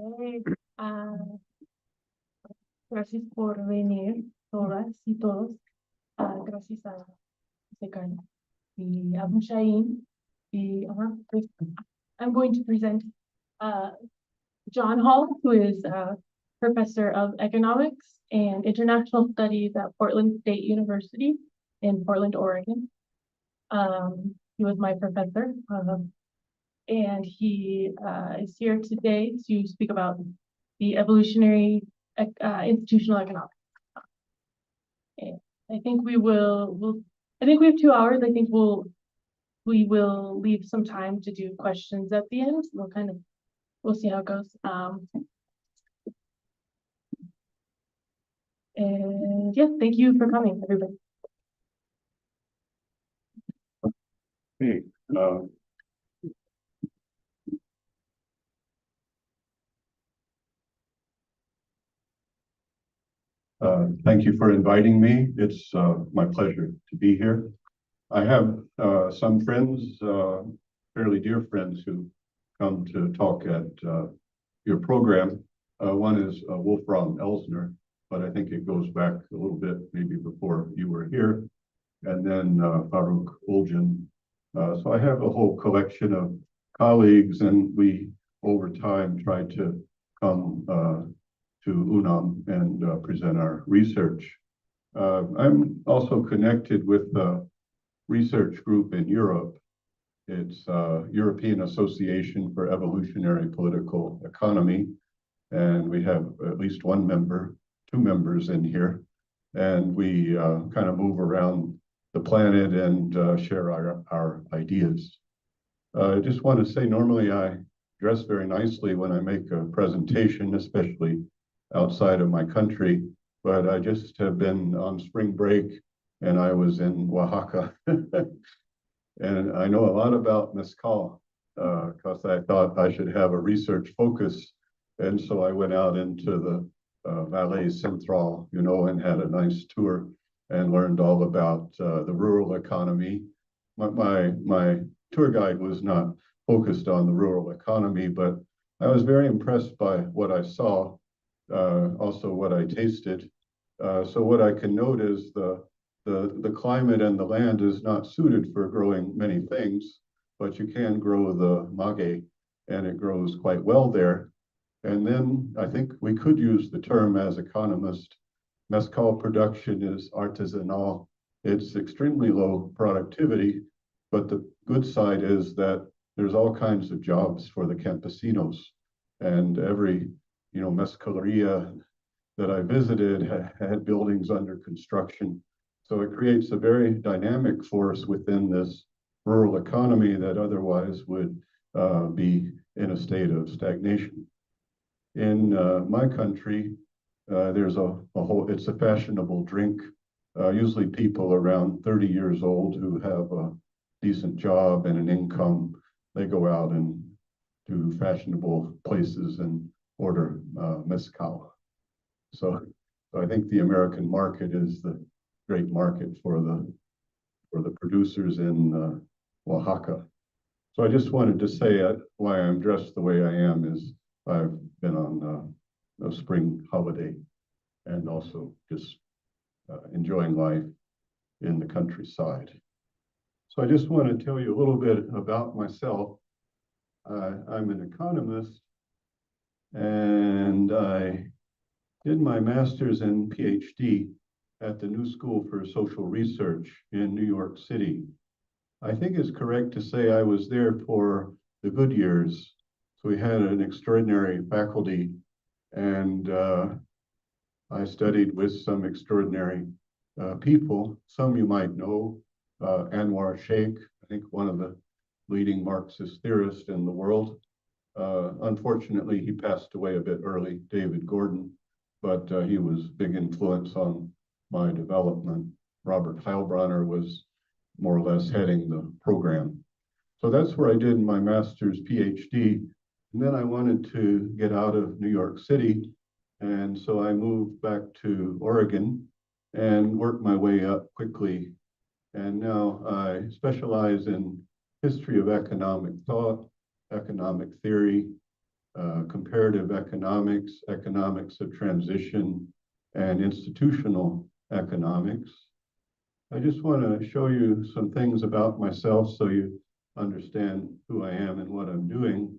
Ok, gracias por venir, todas y todos. Gracias a Sekan y Abu Shain. Pues, I'm going to present John Hall, who is a professor of economics and international studies at Portland State University in Portland, Oregon. He was my professor, and he is here today to speak about the evolutionary institutional economics. And I think we have 2 hours. I think we will leave some time to do questions at the end. We'll see how it goes. And yeah, thank you for coming, everybody. Hey, thank you for inviting me. It's my pleasure to be here. I have some friends, fairly dear friends, who come to talk at your program. One is Wolfram Elsner, but I think it goes back a little bit, maybe before you were here. And then Farouk Uljan. So I have a whole collection of colleagues, and we, over time, try to come to UNAM and present our research. I'm also connected with the research group in Europe. It's European Association for Evolutionary Political Economy, and we have at least one member, 2 members in here, and we kind of move around the planet and share our ideas. I just want to say, normally I dress very nicely when I make a presentation, especially outside of my country, but I just have been on spring break and I was in Oaxaca. And I know a lot about mezcal because I thought I should have a research focus. And so I went out into the Valle Central, and had a nice tour and learned all about the rural economy. My tour guide was not focused on the rural economy, but I was very impressed by what I saw, also what I tasted. So what I can note is the climate and the land is not suited for growing many things, but you can grow the maguey, and it grows quite well there. And then I think we could use the term as economists, mezcal production is artisanal. It's extremely low productivity, but the good side is that there's all kinds of jobs for the campesinos. And every, mezcaleria that I visited had buildings under construction. So it creates a very dynamic force within this rural economy that otherwise would be in a state of stagnation. In my country, there's it's a fashionable drink. Usually people around 30 years old who have a decent job and an income, they go out and do fashionable places and order mezcal. So I think the American market is the great market for the producers in Oaxaca. So I just wanted to say why I'm dressed the way I am is I've been on a spring holiday and also just enjoying life in the countryside. So I just want to tell you a little bit about myself. I'm an economist, and I did my master's and PhD at the New School for Social Research in New York City. I think it's correct to say I was there for the good years. So we had an extraordinary faculty, and I studied with some extraordinary people. Some you might know, Anwar Sheikh, I think one of the leading Marxist theorists in the world. Unfortunately, he passed away a bit early, David Gordon, but he was a big influence on my development. Robert Heilbronner was more or less heading the program. So that's where I did my master's PhD. And then I wanted to get out of New York City. And so I moved back to Oregon and worked my way up quickly. And now I specialize in history of economic thought, economic theory, comparative economics, economics of transition, and institutional economics. I just want to show you some things about myself so you understand who I am and what I'm doing.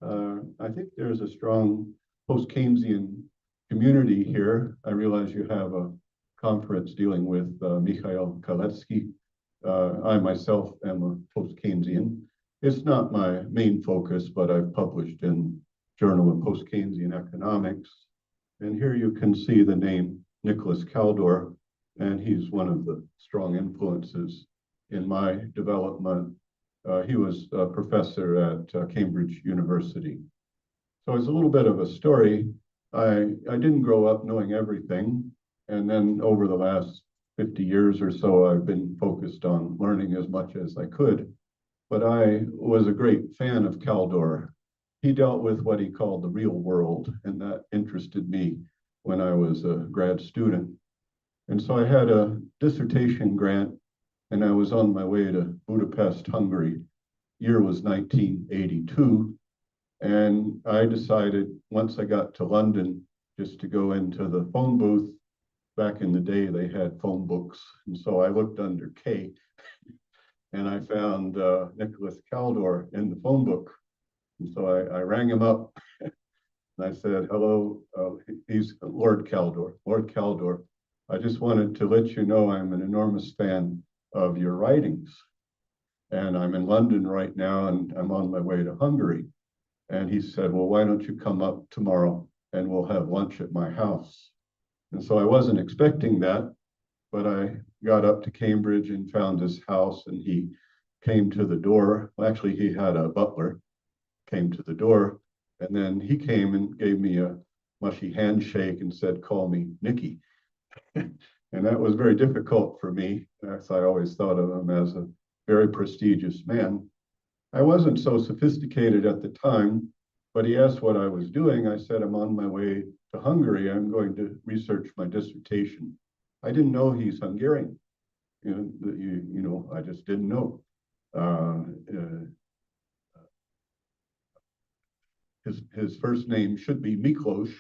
I think there's a strong post-Keynesian community here. I realize you have a conference dealing with Mikhail Kaletsky. I myself am a post-Keynesian. It's not my main focus, but I've published in Journal of Post-Keynesian Economics. And here you can see the name Nicholas Kaldor, and he's one of the strong influences in my development. He was a professor at Cambridge University. So it's a little bit of a story. I didn't grow up knowing everything. And then over the last 50 years or so, I've been focused on learning as much as I could. But I was a great fan of Kaldor. He dealt with what he called the real world, and that interested me when I was a grad student. And so I had a dissertation grant, and I was on my way to Budapest, Hungary. Year was 1982. And I decided once I got to London just to go into the phone booth. Back in the day, they had phone books. And so I looked under K and I found Nicholas Kaldor in the phone book. And so I rang him up and I said, hello, he's Lord Kaldor. Lord Kaldor, I just wanted to let you know I'm an enormous fan of your writings. And I'm in London right now and I'm on my way to Hungary. And he said, well, why don't you come up tomorrow and we'll have lunch at my house. And so I wasn't expecting that, but I got up to Cambridge and found his house and he came to the door. Well, actually, he had a butler, came to the door, and then he came and gave me a mushy handshake and said, call me Nicky. And that was very difficult for me, as I always thought of him as a very prestigious man. I wasn't so sophisticated at the time, but he asked what I was doing. I said, I'm on my way to Hungary. I'm going to research my dissertation. I didn't know he's Hungarian. I just didn't know. His first name should be Miklos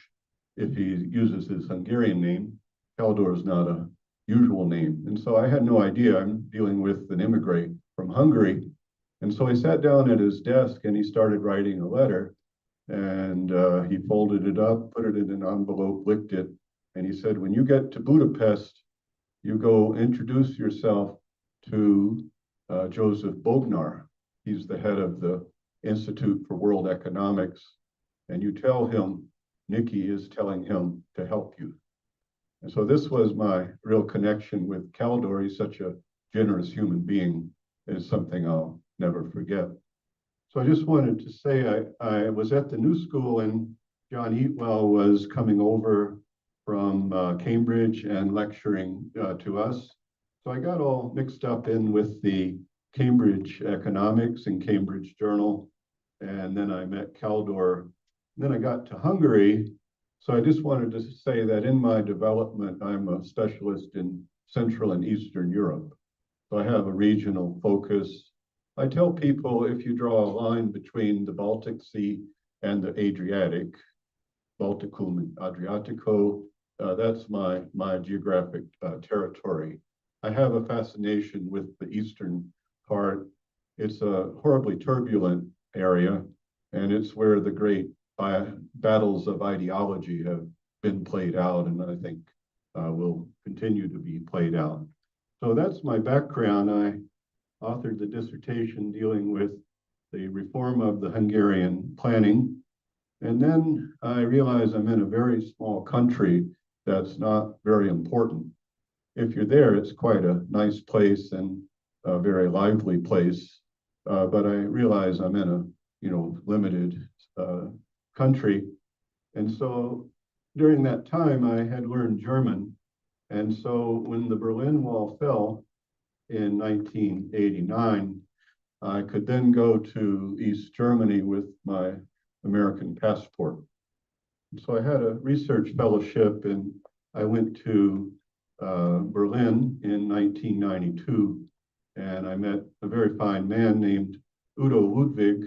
if he uses his Hungarian name. Kaldor is not a usual name. And so I had no idea I'm dealing with an immigrant from Hungary. And so I sat down at his desk and he started writing a letter. And he folded it up, put it in an envelope, licked it. And he said, when you get to Budapest, you go introduce yourself to Joseph Bognar. He's the head of the Institute for World Economics. And you tell him Nicky is telling him to help you. And so this was my real connection with Kaldor. He's such a generous human being. It's something I'll never forget. So I just wanted to say I was at the New School and John Eatwell was coming over from Cambridge and lecturing to us. So I got all mixed up in with the Cambridge Economics and Cambridge Journal. And then I met Kaldor. Then I got to Hungary. So I just wanted to say that in my development, I'm a specialist in Central and Eastern Europe. So I have a regional focus. I tell people if you draw a line between the Baltic Sea and the Adriatic, Balticum and Adriatico, that's my geographic territory. I have a fascination with the eastern part. It's a horribly turbulent area, and it's where the great battles of ideology have been played out, and I think will continue to be played out. So that's my background. I authored the dissertation dealing with the reform of the Hungarian planning. And then I realized I'm in a very small country that's not very important. If you're there, it's quite a nice place and a very lively place. But I realize I'm in a limited country. And so during that time, I had learned German. And so when the Berlin Wall fell in 1989, I could then go to East Germany with my American passport. So I had a research fellowship and I went to Berlin in 1992 and I met a very fine man named Udo Ludwig.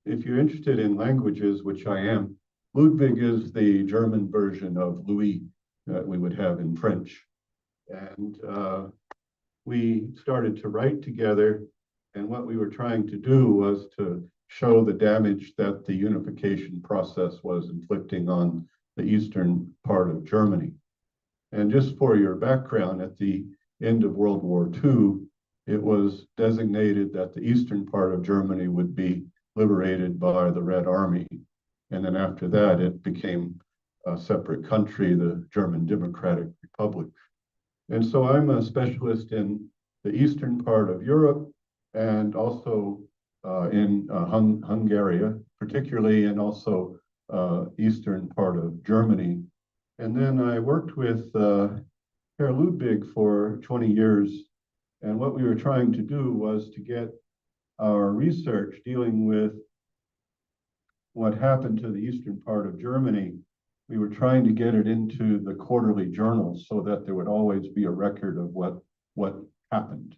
if you're interested in languages, which I am, Ludwig is the German version of Louis that we would have in French. And we started to write together. And what we were trying to do was to show the damage that the unification process was inflicting on the eastern part of Germany. And just for your background, at the end of World War II, it was designated that the eastern part of Germany would be liberated by the Red Army. And then after that, it became a separate country, the German Democratic Republic. And so I'm a specialist in the eastern part of Europe and also in Hungary, particularly, and also eastern part of Germany. And then I worked with Herr Ludwig for 20 years. And what we were trying to do was to get our research dealing with what happened to the eastern part of Germany. We were trying to get it into the quarterly journals so that there would always be a record of what happened.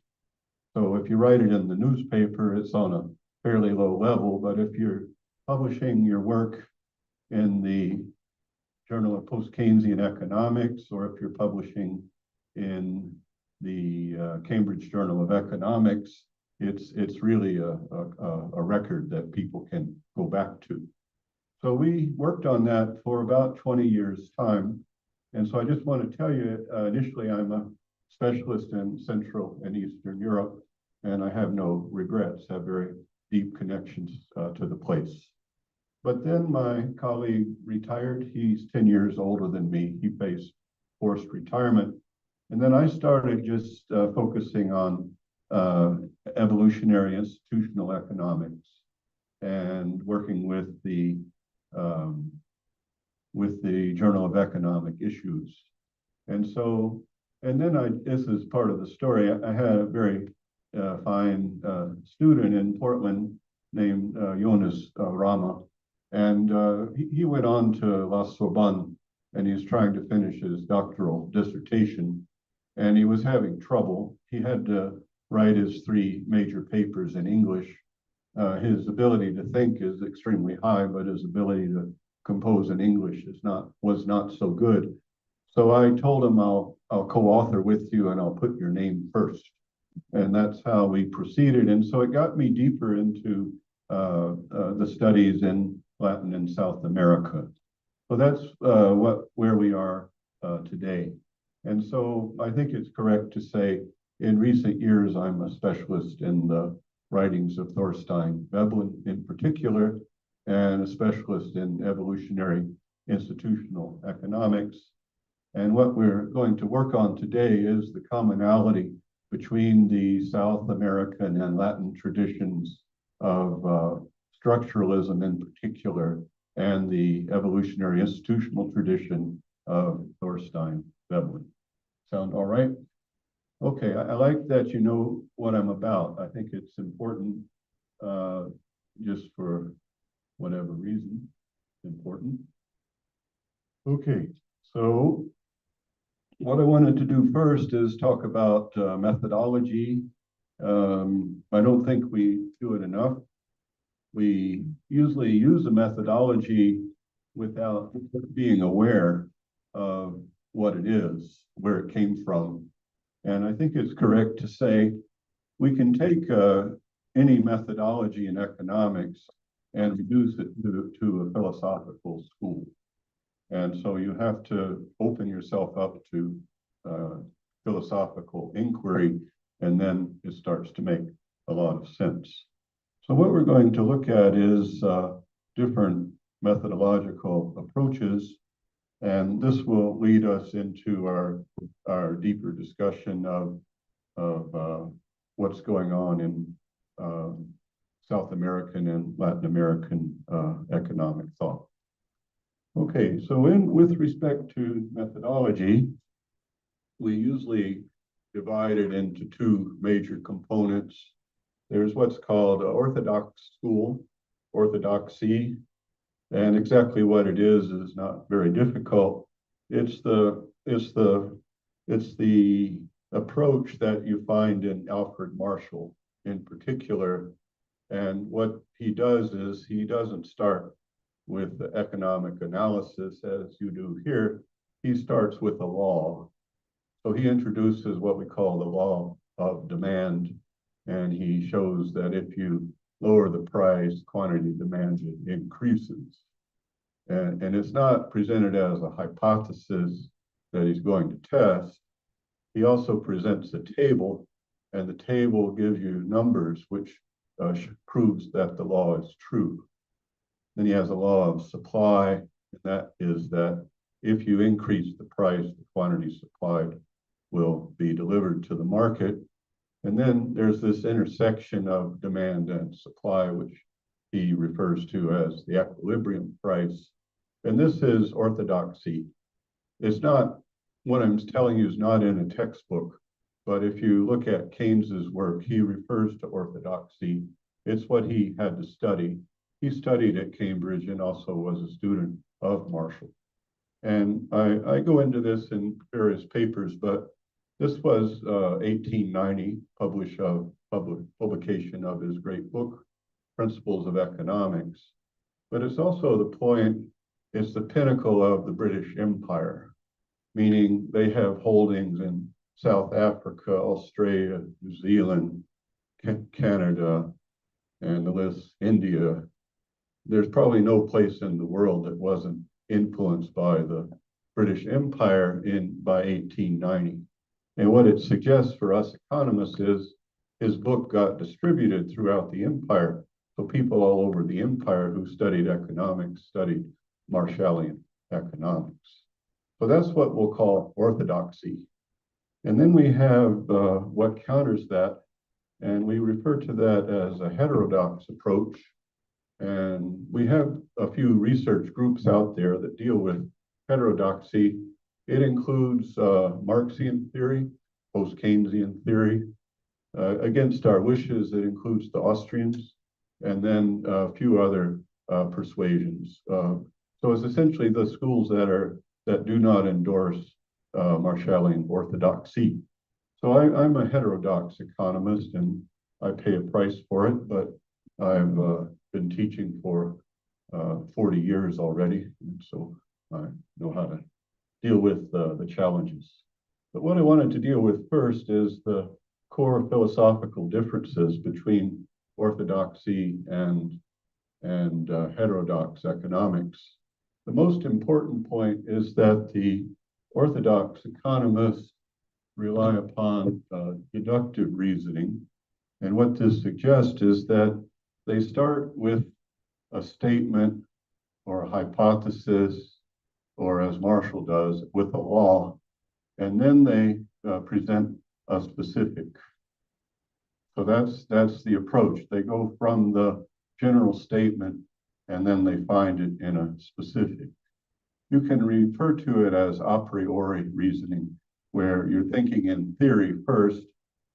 So if you write it in the newspaper, it's on a fairly low level, but if you're publishing your work in the Journal of Post-Keynesian Economics, or if you're publishing in the Cambridge Journal of Economics, it's really a record that people can go back to. So we worked on that for about 20 years' time. And so I just want to tell you, initially, I'm a specialist in Central and Eastern Europe, and I have no regrets, have very deep connections to the place. But then my colleague retired. He's 10 years older than me. He faced forced retirement. And then I started just focusing on evolutionary-institutional economics and working with the Journal of Economic Issues. And so, and then this is part of the story, I had a very fine student in Portland named Jonas Rama, and he went on to La Sorbonne, and he was trying to finish his doctoral dissertation, and he was having trouble. He had to write his 3 major papers in English. His ability to think is extremely high, but his ability to compose in English was not so good. So I told him, I'll co-author with you and I'll put your name first. And that's how we proceeded. And so it got me deeper into the studies in Latin and South America. So that's where we are today. And so I think it's correct to say in recent years, I'm a specialist in the writings of Thorstein Veblen in particular, and a specialist in evolutionary-institutional economics. And what we're going to work on today is the commonality between the South American and Latin traditions of structuralism in particular, and the evolutionary-institutional tradition of Thorstein Veblen. Sound all right? Okay, I like that you know what I'm about. I think it's important, just for whatever reason, important. Okay, so what I wanted to do first is talk about methodology. I don't think we do it enough. We usually use a methodology without being aware of what it is, where it came from. And I think it's correct to say we can take any methodology in economics and reduce it to a philosophical school. And so you have to open yourself up to philosophical inquiry, and then it starts to make a lot of sense. So what we're going to look at is different methodological approaches, and this will lead us into our deeper discussion of what's going on in South American and Latin American economic thought. Okay, so with respect to methodology, we usually divide it into 2 major components. There's what's called orthodox school, orthodoxy, and exactly what it is not very difficult. It's the approach that you find in Alfred Marshall in particular, And what he does is he doesn't start with the economic analysis as you do here. He starts with a law. So he introduces what we call the law of demand, and he shows that if you lower the price, quantity demanded increases. And it's not presented as a hypothesis that he's going to test. He also presents a table, and the table gives you numbers which proves that the law is true. Then he has a law of supply, and that is that if you increase the price, the quantity supplied will be delivered to the market. And then there's this intersection of demand and supply, which he refers to as the equilibrium price. And this is orthodoxy. It's not, what I'm telling you is not in a textbook, but if you look at Keynes's work, he refers to orthodoxy. It's what he had to study. He studied at Cambridge and also was a student of Marshall. And I go into this in various papers, but this was 1890, publication of his great book, Principles of Economics. But it's also the point, it's the pinnacle of the British Empire, meaning they have holdings in South Africa, Australia, New Zealand, Canada, and the list, India. There's probably no place in the world that wasn't influenced by the British Empire by 1890. And what it suggests for us economists is his book got distributed throughout the empire. So people all over the empire who studied economics studied Marshallian economics. So that's what we'll call orthodoxy. And then we have what counters that, and we refer to that as a heterodox approach. And we have a few research groups out there that deal with heterodoxy. It includes Marxian theory, post-Keynesian theory. Against our wishes, it includes the Austrians, and then a few other persuasions. So it's essentially the schools that do not endorse Marshallian orthodoxy. So I'm a heterodox economist, and I pay a price for it, but I've been teaching for 40 years already, and so I know how to deal with the challenges. But what I wanted to deal with first is the core philosophical differences between orthodoxy and heterodox economics. The most important point is that the orthodox economists rely upon deductive reasoning. And what this suggests is that they start with a statement or a hypothesis, or as Marshall does, with a law, and then they present a specific. So that's the approach. They go from the general statement and then they find it in a specific. You can refer to it as a priori reasoning, where you're thinking in theory first,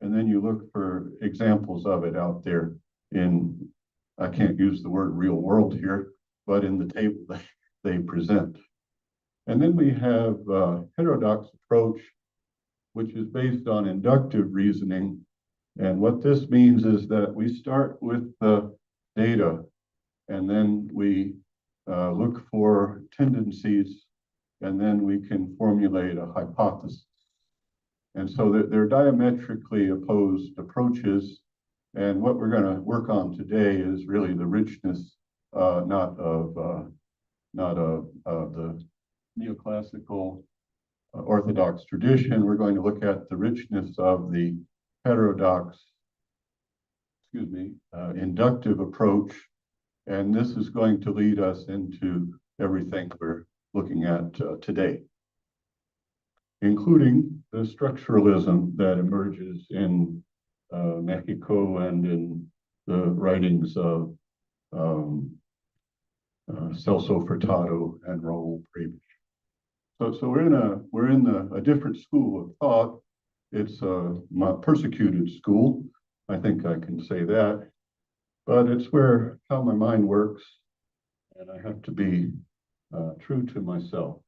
and then you look for examples of it out there in, I can't use the word real world here, but in the table they present. And then we have a heterodox approach, which is based on inductive reasoning. And what this means is that we start with the data, and then we look for tendencies, and then we can formulate a hypothesis. And so they're diametrically opposed approaches. And what we're going to work on today is really the richness, not of the neoclassical orthodox tradition. We're going to look at the richness of the heterodox, inductive approach. And this is going to lead us into everything we're looking at today, including the structuralism that emerges in Mexico and in the writings of Celso Furtado and Raúl Prebisch. So we're in a different school of thought. It's a persecuted school. I think I can say that, but it's how my mind works, and I have to be true to myself.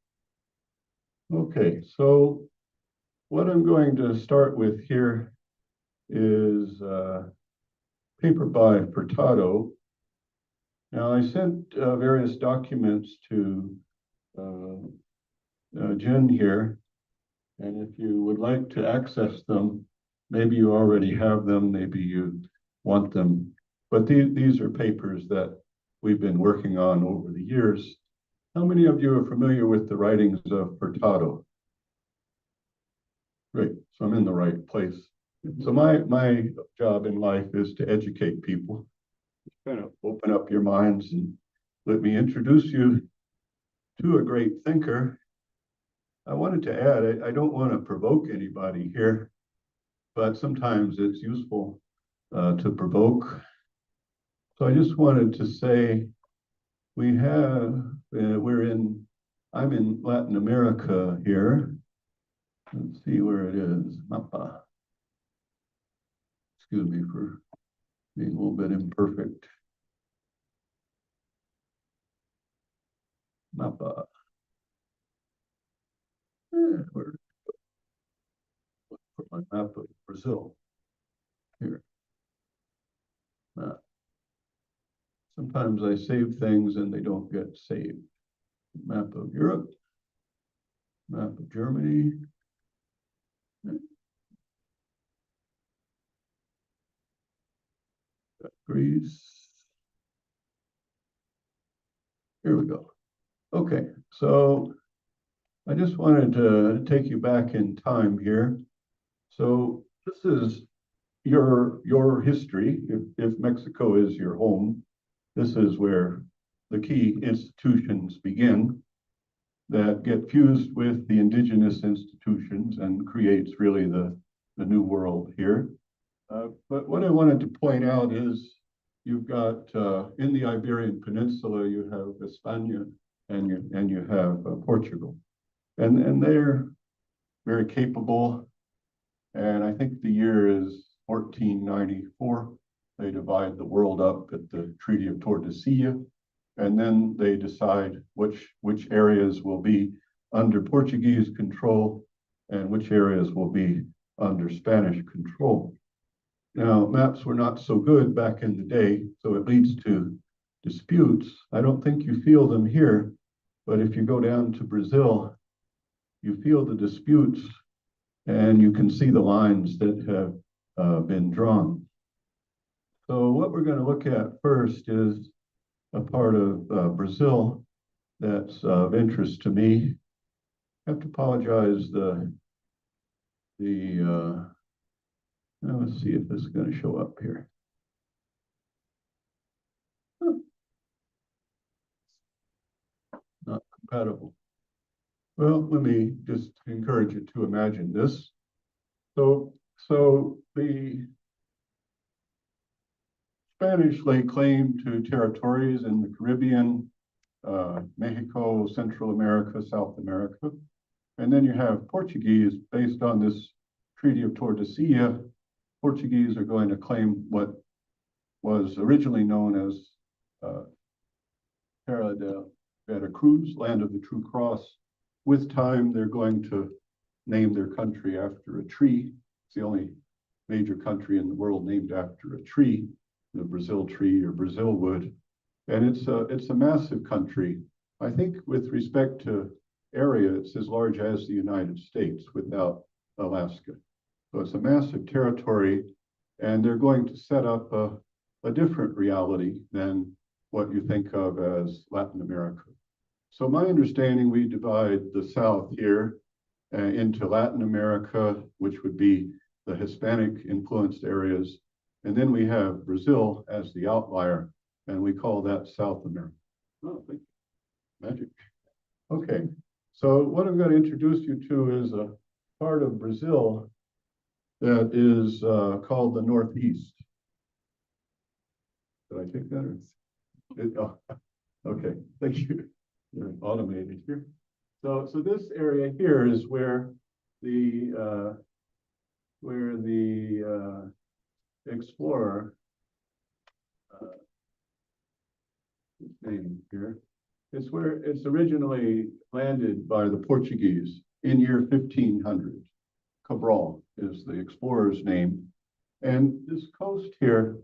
Okay, so what I'm going to start with here is paper by Furtado. Now, I sent various documents to Jen here, and if you would like to access them, maybe you already have them, maybe you want them, but these are papers that we've been working on over the years. How many of you are familiar with the writings of Furtado? Great, so I'm in the right place. So my job in life is to educate people, kind of open up your minds, and let me introduce you to a great thinker. I wanted to add, I don't want to provoke anybody here, but sometimes it's useful to provoke. So I just wanted to say, I'm in Latin America here. Let's see where it is. Mapa. Excuse me for being a little bit imperfect. Mapa. Where? Put my map of Brazil here. Sometimes I save things and they don't get saved. Map of Europe. Map of Germany. Greece. Here we go. Okay, so I just wanted to take you back in time here. So this is your history. If Mexico is your home, this is where the key institutions begin that get fused with the indigenous institutions and creates really the new world here. But what I wanted to point out is you've got in the Iberian Peninsula, you have España and you have Portugal. And they're very capable. And I think the year is 1494. They divide the world up at the Treaty of Tordesillas. And then they decide which areas will be under Portuguese control and which areas will be under Spanish control. Now, maps were not so good back in the day, so it leads to disputes. I don't think you feel them here, but if you go down to Brazil, you feel the disputes and you can see the lines that have been drawn. So what we're going to look at first is a part of Brazil that's of interest to me. I have to apologize, now let's see if this is going to show up here. Not compatible. Well, let me just encourage you to imagine this. So the Spanish lay claim to territories in the Caribbean, Mexico, Central America, South America. And then you have Portuguese based on this Treaty of Tordesillas. Portuguese are going to claim what was originally known as Terra de Veracruz, land of the true cross. With time, they're going to name their country after a tree. It's the only major country in the world named after a tree, the Brazil tree or Brazil wood. And it's a massive country. I think with respect to area, it's as large as the United States without Alaska. So it's a massive territory, and they're going to set up a different reality than what you think of as Latin America. So my understanding, we divide the South here into Latin America, which would be the Hispanic influenced areas. And then we have Brazil as the outlier, and we call that South America. Oh, thank you. Magic. Okay, so what I'm going to introduce you to is a part of Brazil that is called the Northeast. Did I take that? Oh, okay, thank you. You're automated here. So this area here is where the explorer name here. It's where it's originally landed by the Portuguese in year 1500. Cabral is the explorer's name. And this coast here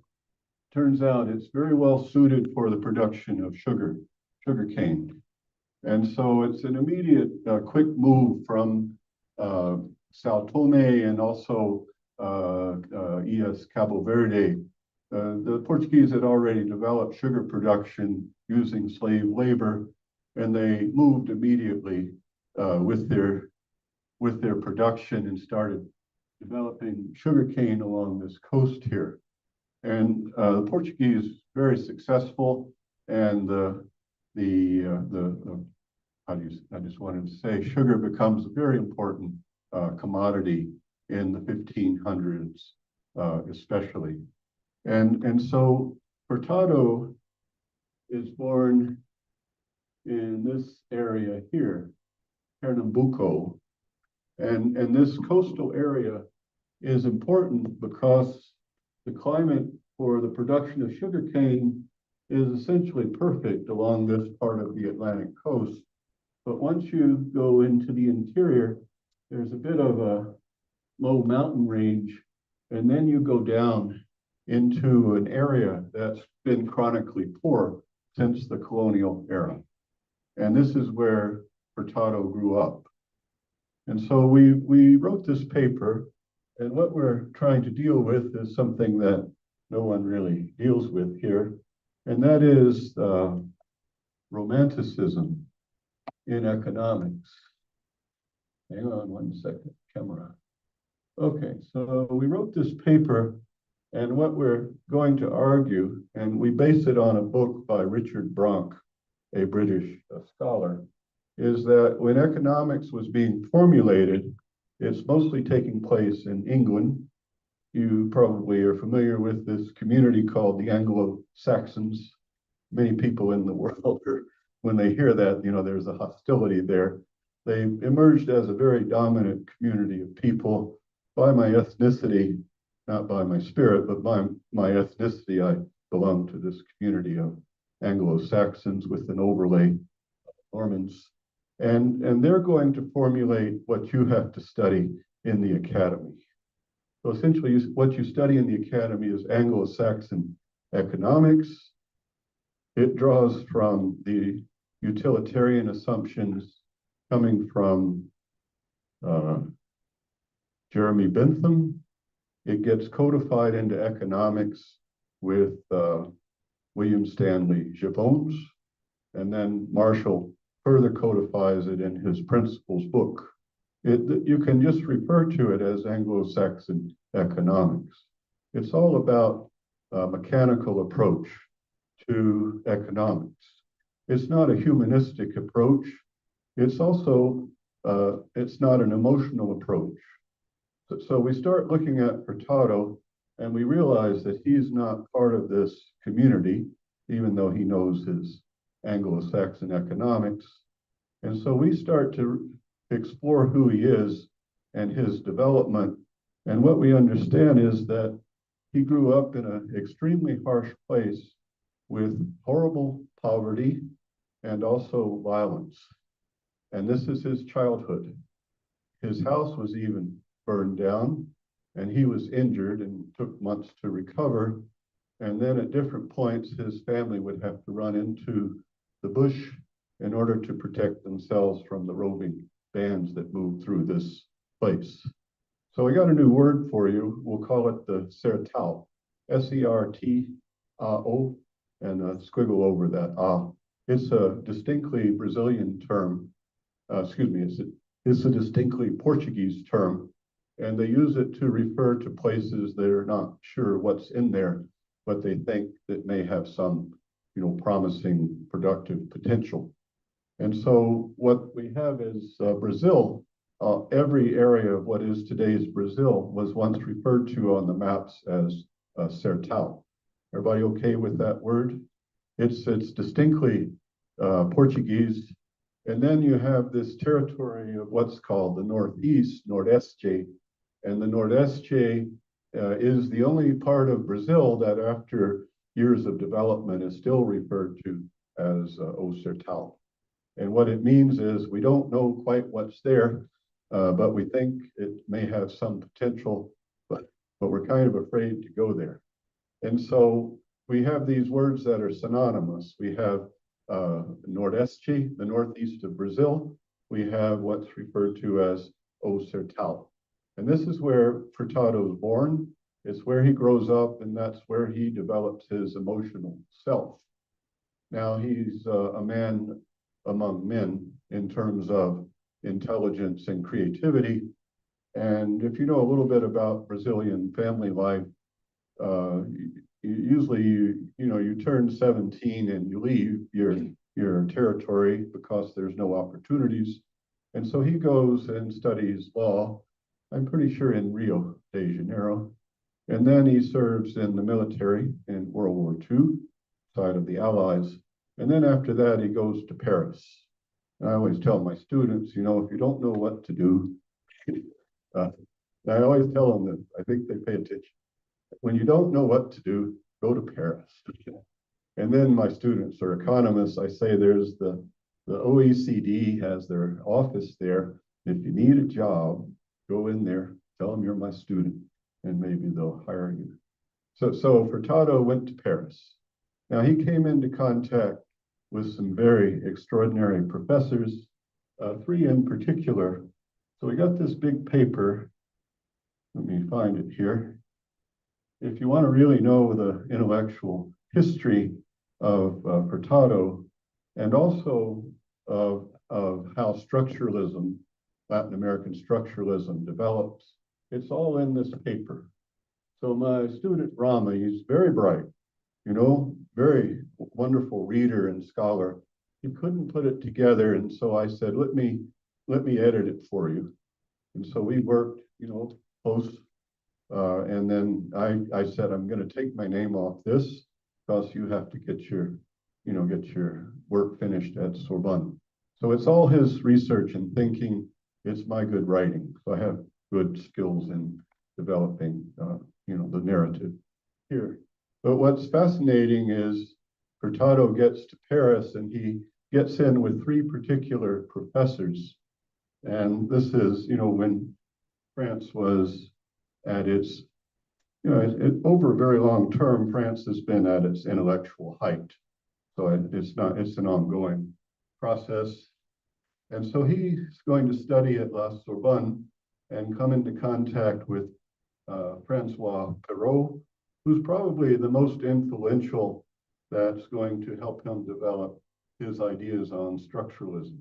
turns out it's very well suited for the production of sugarcane. And so it's an immediate, quick move from Sao Tome and also ES Cabo Verde. The Portuguese had already developed sugar production using slave labor, and they moved immediately with their production and started developing sugarcane along this coast here. And the Portuguese very successful, and I just wanted to say, sugar becomes a very important commodity in the 1500s, especially. And so Furtado is born in this area here, Pernambuco. And this coastal area is important because the climate for the production of sugarcane is essentially perfect along this part of the Atlantic coast. But once you go into the interior, there's a bit of a low mountain range, and then you go down into an area that's been chronically poor since the colonial era. And this is where Furtado grew up. And so we wrote this paper, and what we're trying to deal with is something that no one really deals with here, and that is romanticism in economics. Hang on one second, camera. Okay, so we wrote this paper, and what we're going to argue, and we base it on a book by Richard Bronck, a British scholar, is that when economics was being formulated, it's mostly taking place in England. You probably are familiar with this community called the Anglo-Saxons. Many people in the world are, when they hear that, there's a hostility there. They emerged as a very dominant community of people. By my ethnicity, not by my spirit, but by my ethnicity, I belong to this community of Anglo-Saxons with an overlay of Normans. And they're going to formulate what you have to study in the academy. So essentially, what you study in the academy is Anglo-Saxon economics. It draws from the utilitarian assumptions coming from Jeremy Bentham. It gets codified into economics with William Stanley Gibbons, and then Marshall further codifies it in his Principles book. You can just refer to it as Anglo-Saxon economics. It's all about a mechanical approach to economics. It's not a humanistic approach. It's also, it's not an emotional approach. So we start looking at Furtado, and we realize that he's not part of this community, even though he knows his Anglo-Saxon economics. And so we start to explore who he is and his development. And what we understand is that he grew up in an extremely harsh place with horrible poverty and also violence. And this is his childhood. His house was even burned down, and he was injured and took months to recover. And then at different points, his family would have to run into the bush in order to protect themselves from the roving bands that moved through this place. So I got a new word for you. We'll call it the sertão, S-E-R-T-A-O, and a squiggle over that. It's a distinctly Brazilian term. It's a distinctly Portuguese term, and they use it to refer to places they're not sure what's in there, but they think that may have some, promising productive potential. And so what we have is Brazil. Every area of what is today's Brazil was once referred to on the maps as sertão. Everybody okay with that word? It's distinctly Portuguese. And then you have this territory of what's called the Northeast, Nordeste. And the Nordeste is the only part of Brazil that after years of development is still referred to as O Sertão. And what it means is we don't know quite what's there, but we think it may have some potential, but we're kind of afraid to go there. And so we have these words that are synonymous. We have Nordeste, the northeast of Brazil. We have what's referred to as O Sertão. And this is where Furtado is born. It's where he grows up, and that's where he develops his emotional self. Now, he's a man among men in terms of intelligence and creativity. And if you know a little bit about Brazilian family life, usually you turn 17 and you leave your territory because there's no opportunities. And so he goes and studies law, I'm pretty sure in Rio de Janeiro. And then he serves in the military in World War II, side of the Allies. And then after that, he goes to Paris. And I always tell my students, if you don't know what to do, I always tell them that I think they pay attention. When you don't know what to do, go to Paris. And then my students are economists. I say there's the OECD has their office there. If you need a job, go in there, tell them you're my student, and maybe they'll hire you. So Furtado went to Paris. Now he came into contact with some very extraordinary professors, three in particular. So we got this big paper. Let me find it here. If you want to really know the intellectual history of Furtado, and also of how structuralism, Latin American structuralism develops, it's all in this paper. So my student Rama, he's very bright, very wonderful reader and scholar. He couldn't put it together, and so I said, let me edit it for you. And so we worked, close. And then I said, I'm going to take my name off this because you have to get your work finished at Sorbonne. So it's all his research and thinking. It's my good writing. So I have good skills in developing, the narrative here. But what's fascinating is Furtado gets to Paris and he gets in with three particular professors. And this is, when France was at its, over a very long term, France has been at its intellectual height. So it's an ongoing process. And so he's going to study at La Sorbonne and come into contact with Francois Perrault, who's probably the most influential that's going to help him develop his ideas on structuralism.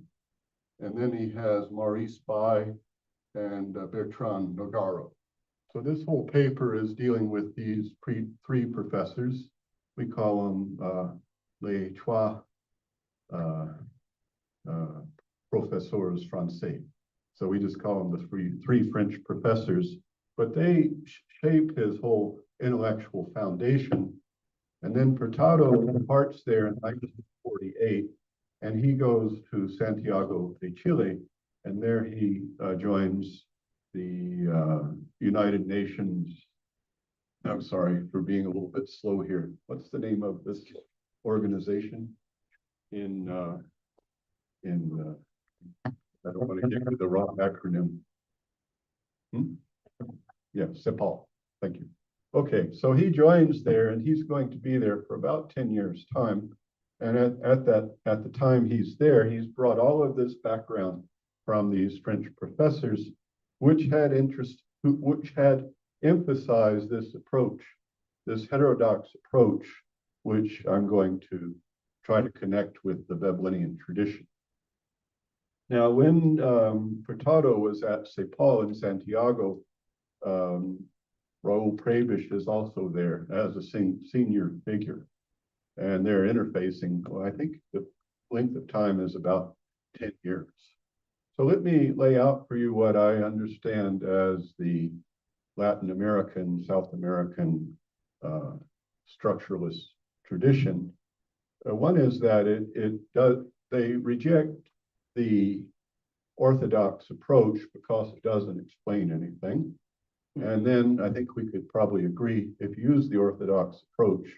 And then he has Maurice Bay and Bertrand Nogaro. So this whole paper is dealing with these three professors. We call them les trois professeurs français. So we just call them the three French professors, but they shape his whole intellectual foundation. And then Furtado departs there in 1948, and he goes to Santiago de Chile, and there he joins the United Nations. I'm sorry for being a little bit slow here. What's the name of this organization? I don't want to give you the wrong acronym. Yeah, CEPAL. Thank you. Okay, so he joins there, and he's going to be there for about 10 years' time. And at the time he's there, he's brought all of this background from these French professors, which had emphasized this approach, this heterodox approach, which I'm going to try to connect with the Veblenian tradition. Now, when Furtado was at CEPAL in Santiago, Raul Prebisch is also there as a senior figure, and they're interfacing. Well, I think the length of time is about 10 years. So let me lay out for you what I understand as the Latin American, South American structuralist tradition. One is that they reject the orthodox approach because it doesn't explain anything. And then I think we could probably agree, if you use the orthodox approach,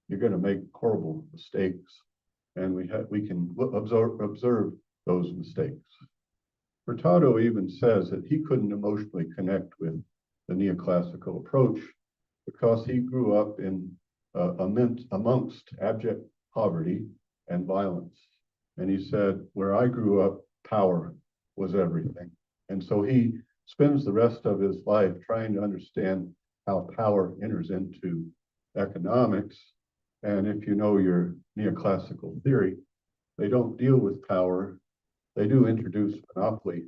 you're going to make horrible mistakes. And we can observe those mistakes. Furtado even says that he couldn't emotionally connect with the neoclassical approach because he grew up in amongst abject poverty and violence. And he said, where I grew up, power was everything. And so he spends the rest of his life trying to understand how power enters into economics. And if you know your neoclassical theory, they don't deal with power. They do introduce monopoly,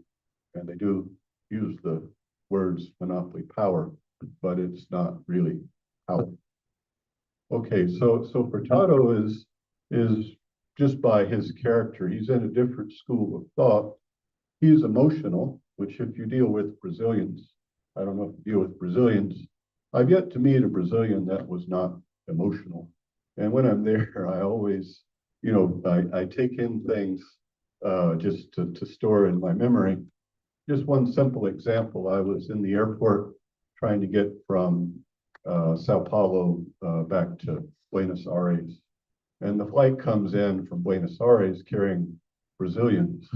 and they do use the words monopoly power, but it's not really power. Okay, so Furtado is just by his character, he's in a different school of thought. He's emotional, which if you deal with Brazilians, I don't know if you deal with Brazilians, I've yet to meet a Brazilian that was not emotional. And when I'm there, I always, I take in things just to store in my memory. Just one simple example, I was in the airport trying to get from Sao Paulo back to Buenos Aires. And the flight comes in from Buenos Aires carrying Brazilians.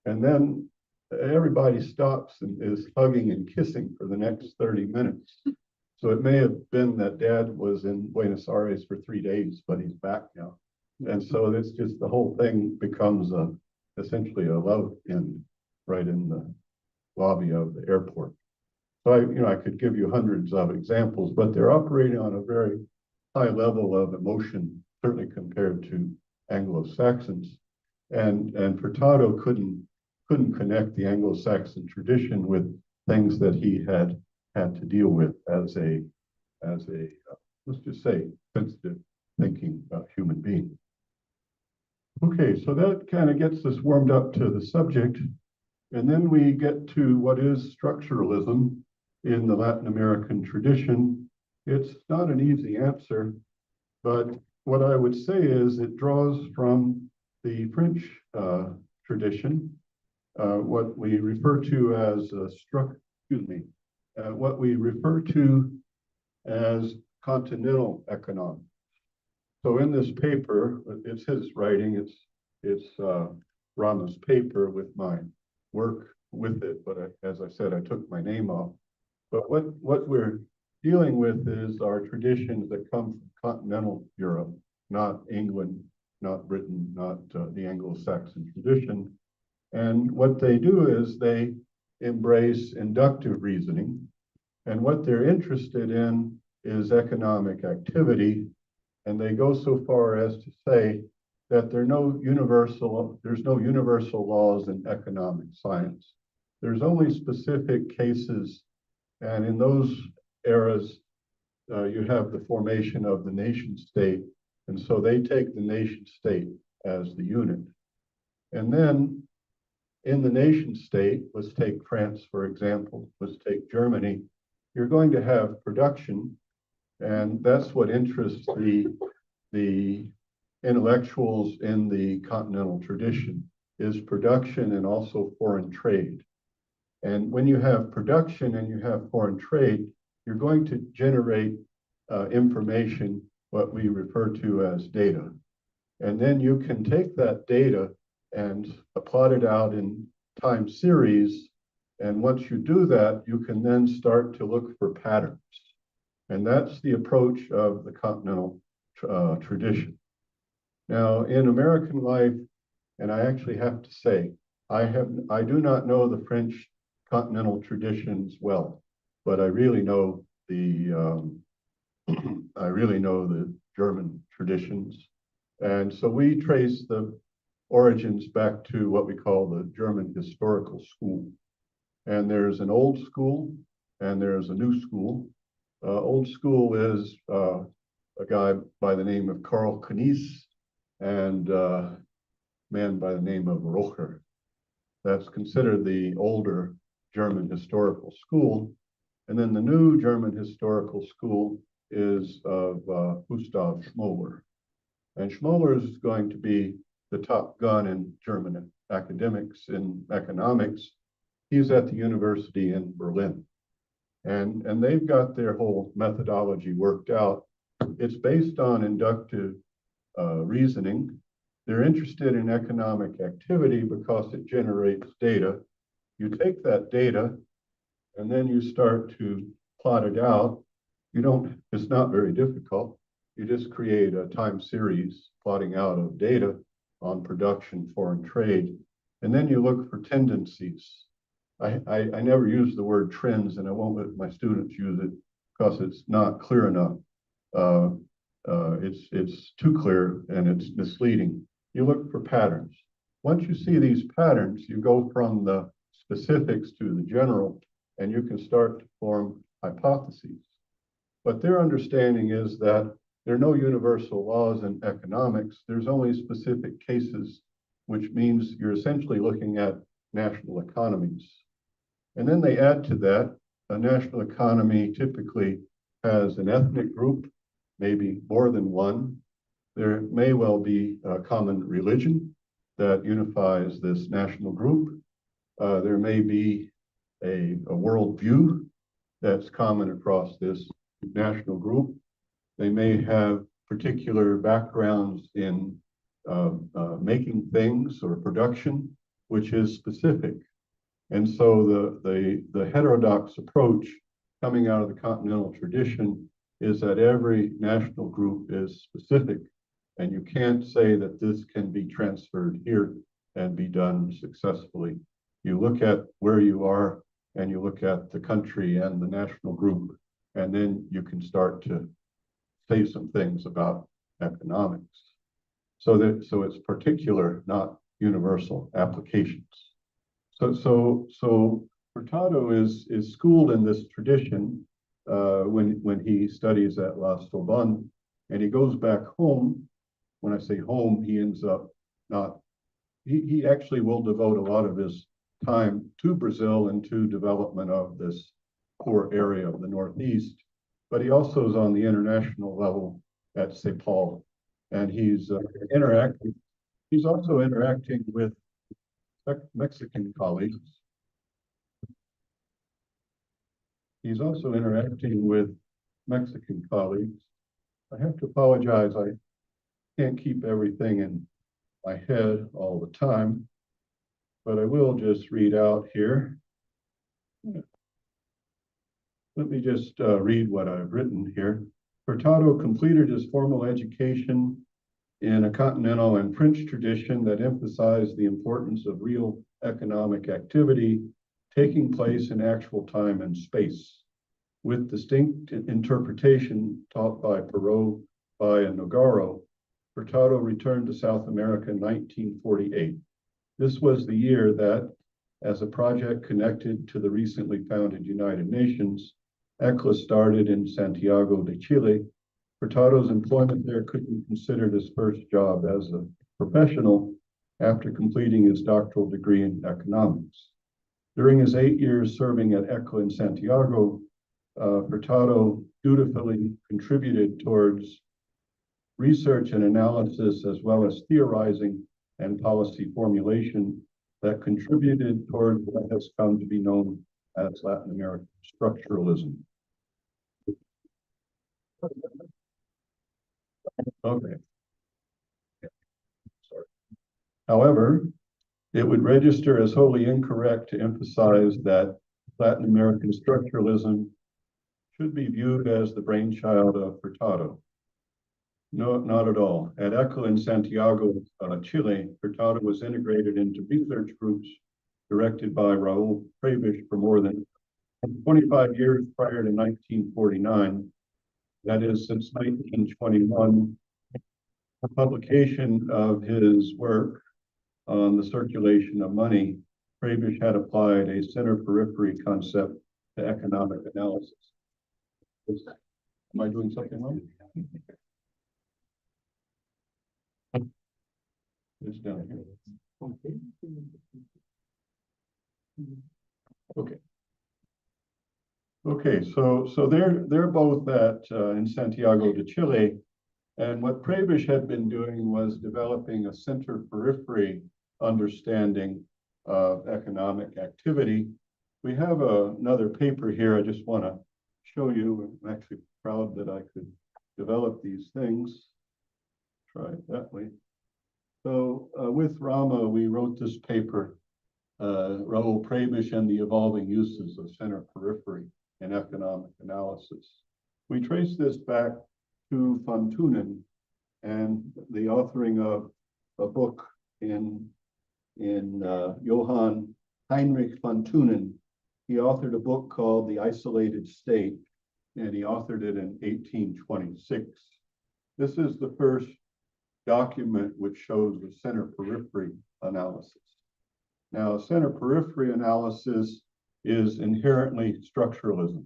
And then everybody stops and is hugging and kissing for the next 30 minutes. So it may have been that Dad was in Buenos Aires for 3 days, but he's back now. And so it's just the whole thing becomes essentially a love in right in the lobby of the airport. So I could give you hundreds of examples, but they're operating on a very high level of emotion, certainly compared to Anglo-Saxons. And Furtado couldn't connect the Anglo-Saxon tradition with things that he had to deal with as a let's just say sensitive thinking human being. Okay, so that kind of gets us warmed up to the subject. And then we get to what is structuralism in the Latin American tradition. It's not an easy answer, but what I would say is it draws from the French tradition, what we refer to as what we refer to as continental economics. So in this paper, it's his writing, it's Rama's paper with my work with it, but as I said, I took my name off. But what we're dealing with is our traditions that come from continental Europe, not England, not Britain, not the Anglo-Saxon tradition. And what they do is they embrace inductive reasoning. And what they're interested in is economic activity. And they go so far as to say that there's no universal laws in economic science. There's only specific cases. And in those eras, you have the formation of the nation state. And so they take the nation state as the unit. And then in the nation state, let's take France, for example, let's take Germany, you're going to have production. And that's what interests the intellectuals in the continental tradition is production and also foreign trade. And when you have production and you have foreign trade, you're going to generate information, what we refer to as data. And then you can take that data and plot it out in time series. And once you do that, you can then start to look for patterns. And that's the approach of the continental tradition. Now, in American life, and I actually have to say, I do not know the French continental traditions well, but I really know the German traditions. And so we trace the origins back to what we call the German historical school. And there's an old school and there's a new school. Old school is a guy by the name of Karl Knies and a man by the name of Rocher. That's considered the older German historical school. And then the new German historical school is of Gustav Schmoller. And Schmoller is going to be the top gun in German academics in economics. He's at the university in Berlin. And they've got their whole methodology worked out. It's based on inductive reasoning. They're interested in economic activity because it generates data. You take that data and then you start to plot it out. It's not very difficult. You just create a time series plotting out of data on production, foreign trade, and then you look for tendencies. I never use the word trends, and I won't let my students use it because it's not clear enough. It's too clear and it's misleading. You look for patterns. Once you see these patterns, you go from the specifics to the general, and you can start to form hypotheses. But their understanding is that there are no universal laws in economics. There's only specific cases, which means you're essentially looking at national economies. And then they add to that, a national economy typically has an ethnic group, maybe more than one. There may well be a common religion that unifies this national group. There may be a worldview that's common across this national group. They may have particular backgrounds in making things or production, which is specific. And so the heterodox approach coming out of the continental tradition is that every national group is specific, and you can't say that this can be transferred here and be done successfully. You look at where you are, and you look at the country and the national group, and then you can start to say some things about economics. So it's particular, not universal applications. So Hurtado is schooled in this tradition when he studies at La Sorbonne, and he goes back home. When I say home, he ends up not. He actually will devote a lot of his time to Brazil and to development of this core area of the Northeast. But he also is on the international level at CEPAL, and he's interacting. He's also interacting with Mexican colleagues. He's also interacting with Mexican colleagues. I have to apologize. I can't keep everything in my head all the time, but I will just read out here. Let me just read what I've written here. Hurtado completed his formal education in a continental and French tradition that emphasized the importance of real economic activity taking place in actual time and space, with distinct interpretation taught by Perot, Bai, and Nogaro. Hurtado returned to South America in 1948. This was the year that, as a project connected to the recently founded United Nations, ECLA started in Santiago de Chile. Hurtado's employment there could be considered his first job as a professional after completing his doctoral degree in economics. During his 8 years serving at ECLA in Santiago, Hurtado dutifully contributed towards research and analysis, as well as theorizing and policy formulation that contributed toward what has come to be known as Latin American structuralism. Okay. Sorry. However, it would register as wholly incorrect to emphasize that Latin American structuralism should be viewed as the brainchild of Hurtado. No, not at all. At ECLA in Santiago, Chile, Hurtado was integrated into research groups directed by Raúl Prebisch for more than 25 years prior to 1949. That is, since 1921, the publication of his work on the circulation of money, Prebisch had applied a center-periphery concept to economic analysis. Am I doing something wrong? It's down here. Okay. Okay, so they're both at in Santiago de Chile, and what Prebisch had been doing was developing a center-periphery understanding of economic activity. We have another paper here. I just want to show you. I'm actually proud that I could develop these things. Try it that way. So with Rama, we wrote this paper, Raúl Prebisch and the Evolving Uses of Center Periphery in Economic Analysis. We trace this back to von Thunen and the authoring of a book in Johann Heinrich von Thunen. He authored a book called The Isolated State, and he authored it in 1826. This is the first document which shows the center-periphery analysis. Now, center-periphery analysis is inherently structuralism.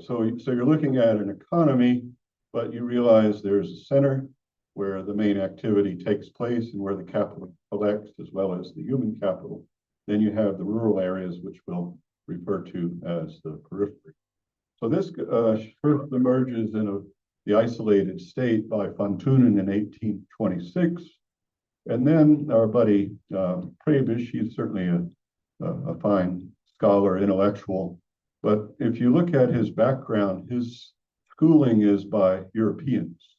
So you're looking at an economy, but you realize there's a center where the main activity takes place and where the capital collects, as well as the human capital. Then you have the rural areas, which we'll refer to as the periphery. So this first emerges in The Isolated State by von Thunen in 1826. And then our buddy Prebisch, he's certainly a fine scholar, intellectual. But if you look at his background, his schooling is by Europeans.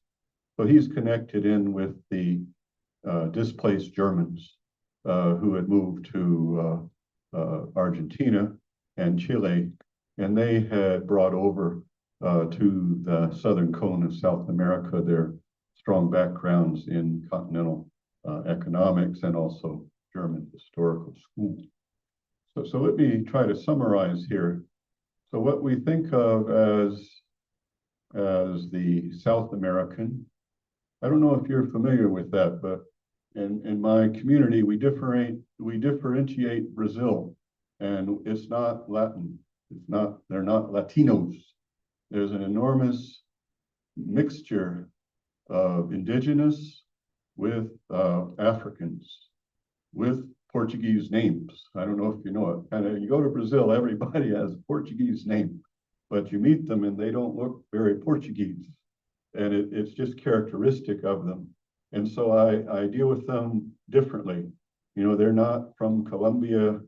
So he's connected in with the displaced Germans who had moved to Argentina and Chile, and they had brought over to the southern cone of South America their strong backgrounds in continental economics and also German historical school. So let me try to summarize here. So what we think of as the South American, I don't know if you're familiar with that, but in my community, we differentiate Brazil, and it's not Latin. They're not Latinos. There's an enormous mixture of indigenous with Africans, with Portuguese names. I don't know if you know it. And you go to Brazil, everybody has a Portuguese name, but you meet them and they don't look very Portuguese. And it's just characteristic of them. And so I deal with them differently. You know, they're not from Colombia,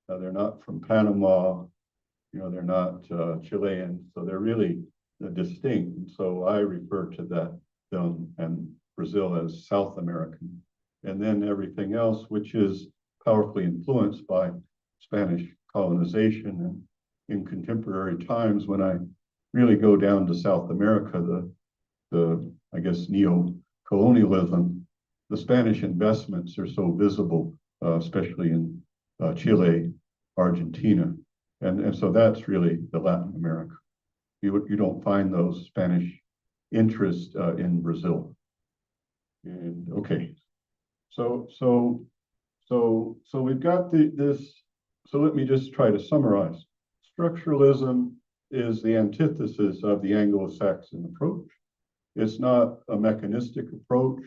they're not from Panama, you know, they're not Chilean, so they're really distinct. And so I refer to them and Brazil as South American. And then everything else, which is powerfully influenced by Spanish colonization. And in contemporary times, when I really go down to South America, the I guess, neo-colonialism, the Spanish investments are so visible, especially in Chile, Argentina. And so that's really the Latin America. You don't find those Spanish interests in Brazil. And okay, so we've got this. So let me just try to summarize. Structuralism is the antithesis of the Anglo-Saxon approach. It's not a mechanistic approach.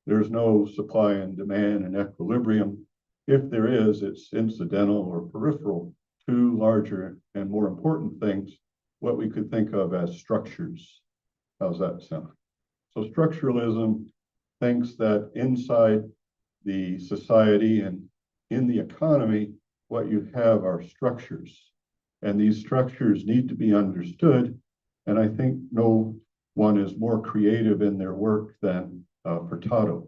There's no supply and demand and equilibrium. If there is, it's incidental or peripheral to larger and more important things, what we could think of as structures. How's that sound? So structuralism thinks that inside the society and in the economy, what you have are structures. And these structures need to be understood. And I think no one is more creative in their work than Furtado.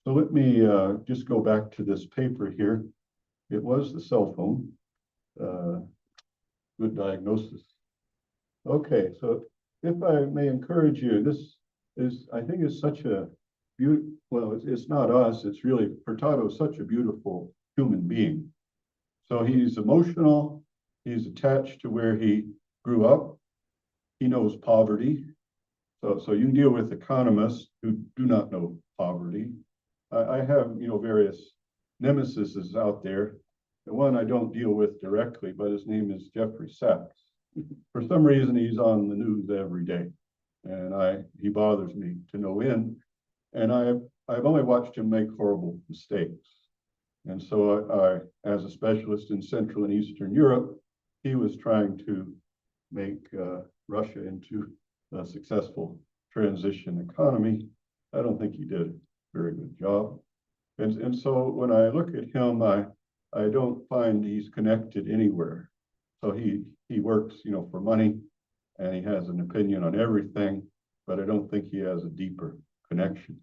So let me just go back to this paper here. It was the cell phone. Good diagnosis. Okay, so if I may encourage you, this is, I think, is such a beautiful, well, it's not us, it's really, Furtado is such a beautiful human being. So he's emotional, he's attached to where he grew up, he knows poverty. So you can deal with economists who do not know poverty. I have, various nemesises out there. The one I don't deal with directly, but his name is Jeffrey Sachs. For some reason, he's on the news every day, and he bothers me to no end. And I've only watched him make horrible mistakes. And so as a specialist in Central and Eastern Europe, he was trying to make Russia into a successful transition economy. I don't think he did a very good job. And so when I look at him, I don't find he's connected anywhere. So he works, for money, and he has an opinion on everything, but I don't think he has a deeper connection.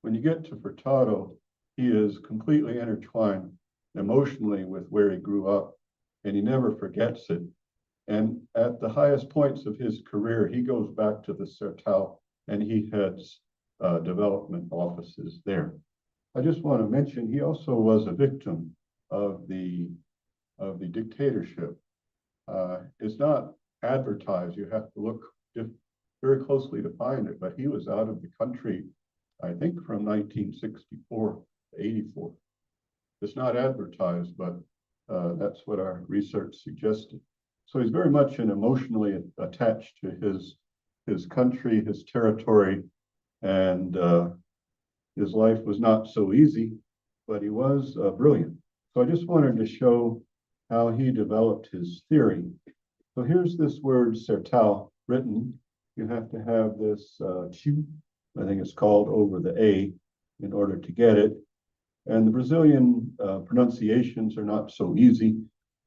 When you get to Furtado, he is completely intertwined emotionally with where he grew up, and he never forgets it. And at the highest points of his career, he goes back to the Sertão and he heads development offices there. I just want to mention he also was a victim of the dictatorship. It's not advertised. You have to look very closely to find it, but he was out of the country, I think, from 1964 to 84. It's not advertised, but that's what our research suggested. So he's very much emotionally attached to his country, his territory, and his life was not so easy, but he was brilliant. So I just wanted to show how he developed his theory. So here's this word Sertão written. You have to have this Q, I think it's called, over the A in order to get it. And the Brazilian pronunciations are not so easy.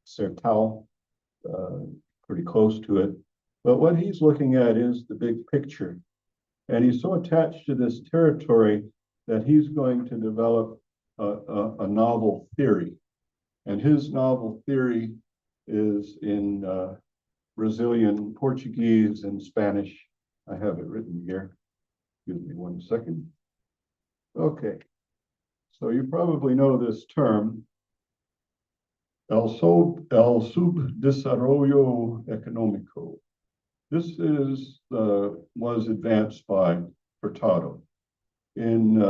Sertão, pretty close to it. But what he's looking at is the big picture. And he's so attached to this territory that he's going to develop a novel theory. And his novel theory is in Brazilian Portuguese and Spanish. I have it written here. Excuse me one second. Okay. So you probably know this term, el subdesarrollo económico. This was advanced by Furtado. In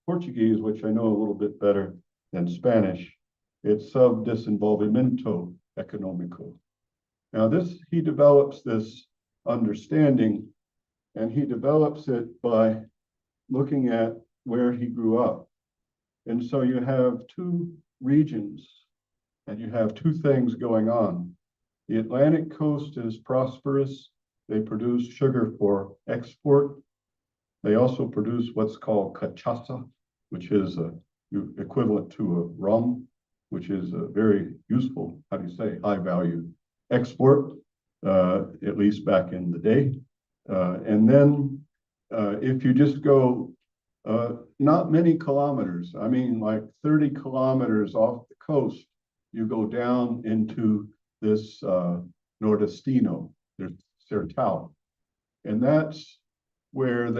Portuguese, which I know a little bit better than Spanish, it's subdesenvolvimento económico. Now he develops this understanding, and he develops it by looking at where he grew up. And so you have two regions, and you have two things going on. The Atlantic coast is prosperous. They produce sugar for export. They also produce what's called cachaça, which is equivalent to a rum, which is a very useful, how do you say, high value export, at least back in the day. And then if you just go not many kilometers, I mean like 30 kilometers off the coast, you go down into this nordestino, there's Sertão. And that's where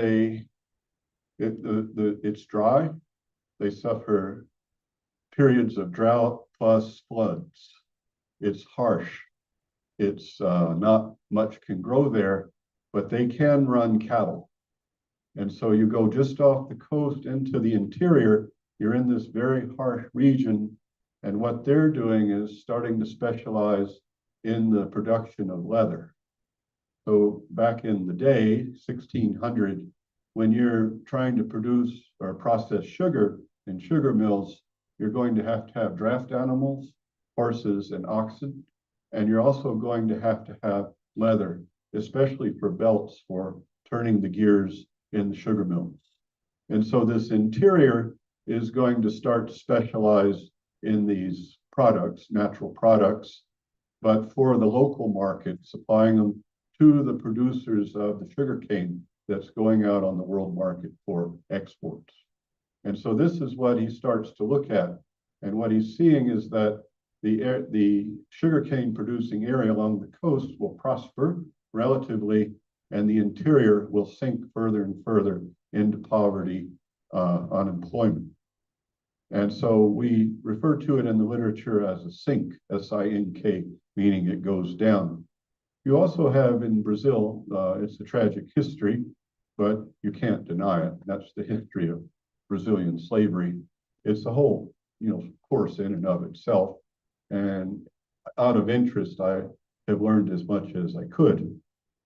it's dry. They suffer periods of drought plus floods. It's harsh. It's not much can grow there, but they can run cattle. And so you go just off the coast into the interior, you're in this very harsh region. And what they're doing is starting to specialize in the production of leather. So back in the day, 1600, when you're trying to produce or process sugar in sugar mills, you're going to have draft animals, horses and oxen. And you're also going to have leather, especially for belts for turning the gears in the sugar mills. And so this interior is going to start to specialize in these products, natural products, but for the local market, supplying them to the producers of the sugarcane that's going out on the world market for exports. And so this is what he starts to look at. And what he's seeing is that the sugarcane producing area along the coast will prosper relatively, and the interior will sink further and further into poverty, unemployment. And so we refer to it in the literature as a sink, S-I-N-K, meaning it goes down. You also have in Brazil, it's a tragic history, but you can't deny it. That's the history of Brazilian slavery. It's a whole, course in and of itself. And out of interest, I have learned as much as I could.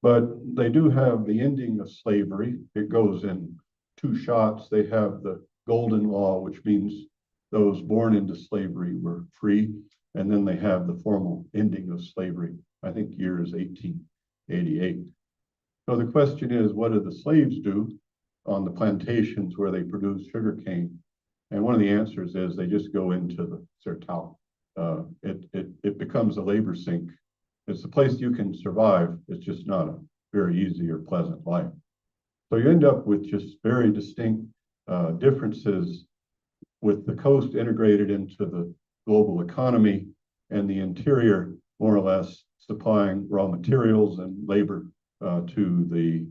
But they do have the ending of slavery. It goes in two shots. They have the golden law, which means those born into slavery were free. And then they have the formal ending of slavery. I think year is 1888. So the question is, what do the slaves do on the plantations where they produce sugarcane? And one of the answers is they just go into the Sertão. It becomes a labor sink. It's a place you can survive. It's just not a very easy or pleasant life. So you end up with just very distinct differences with the coast integrated into the global economy and the interior more or less supplying raw materials and labor to the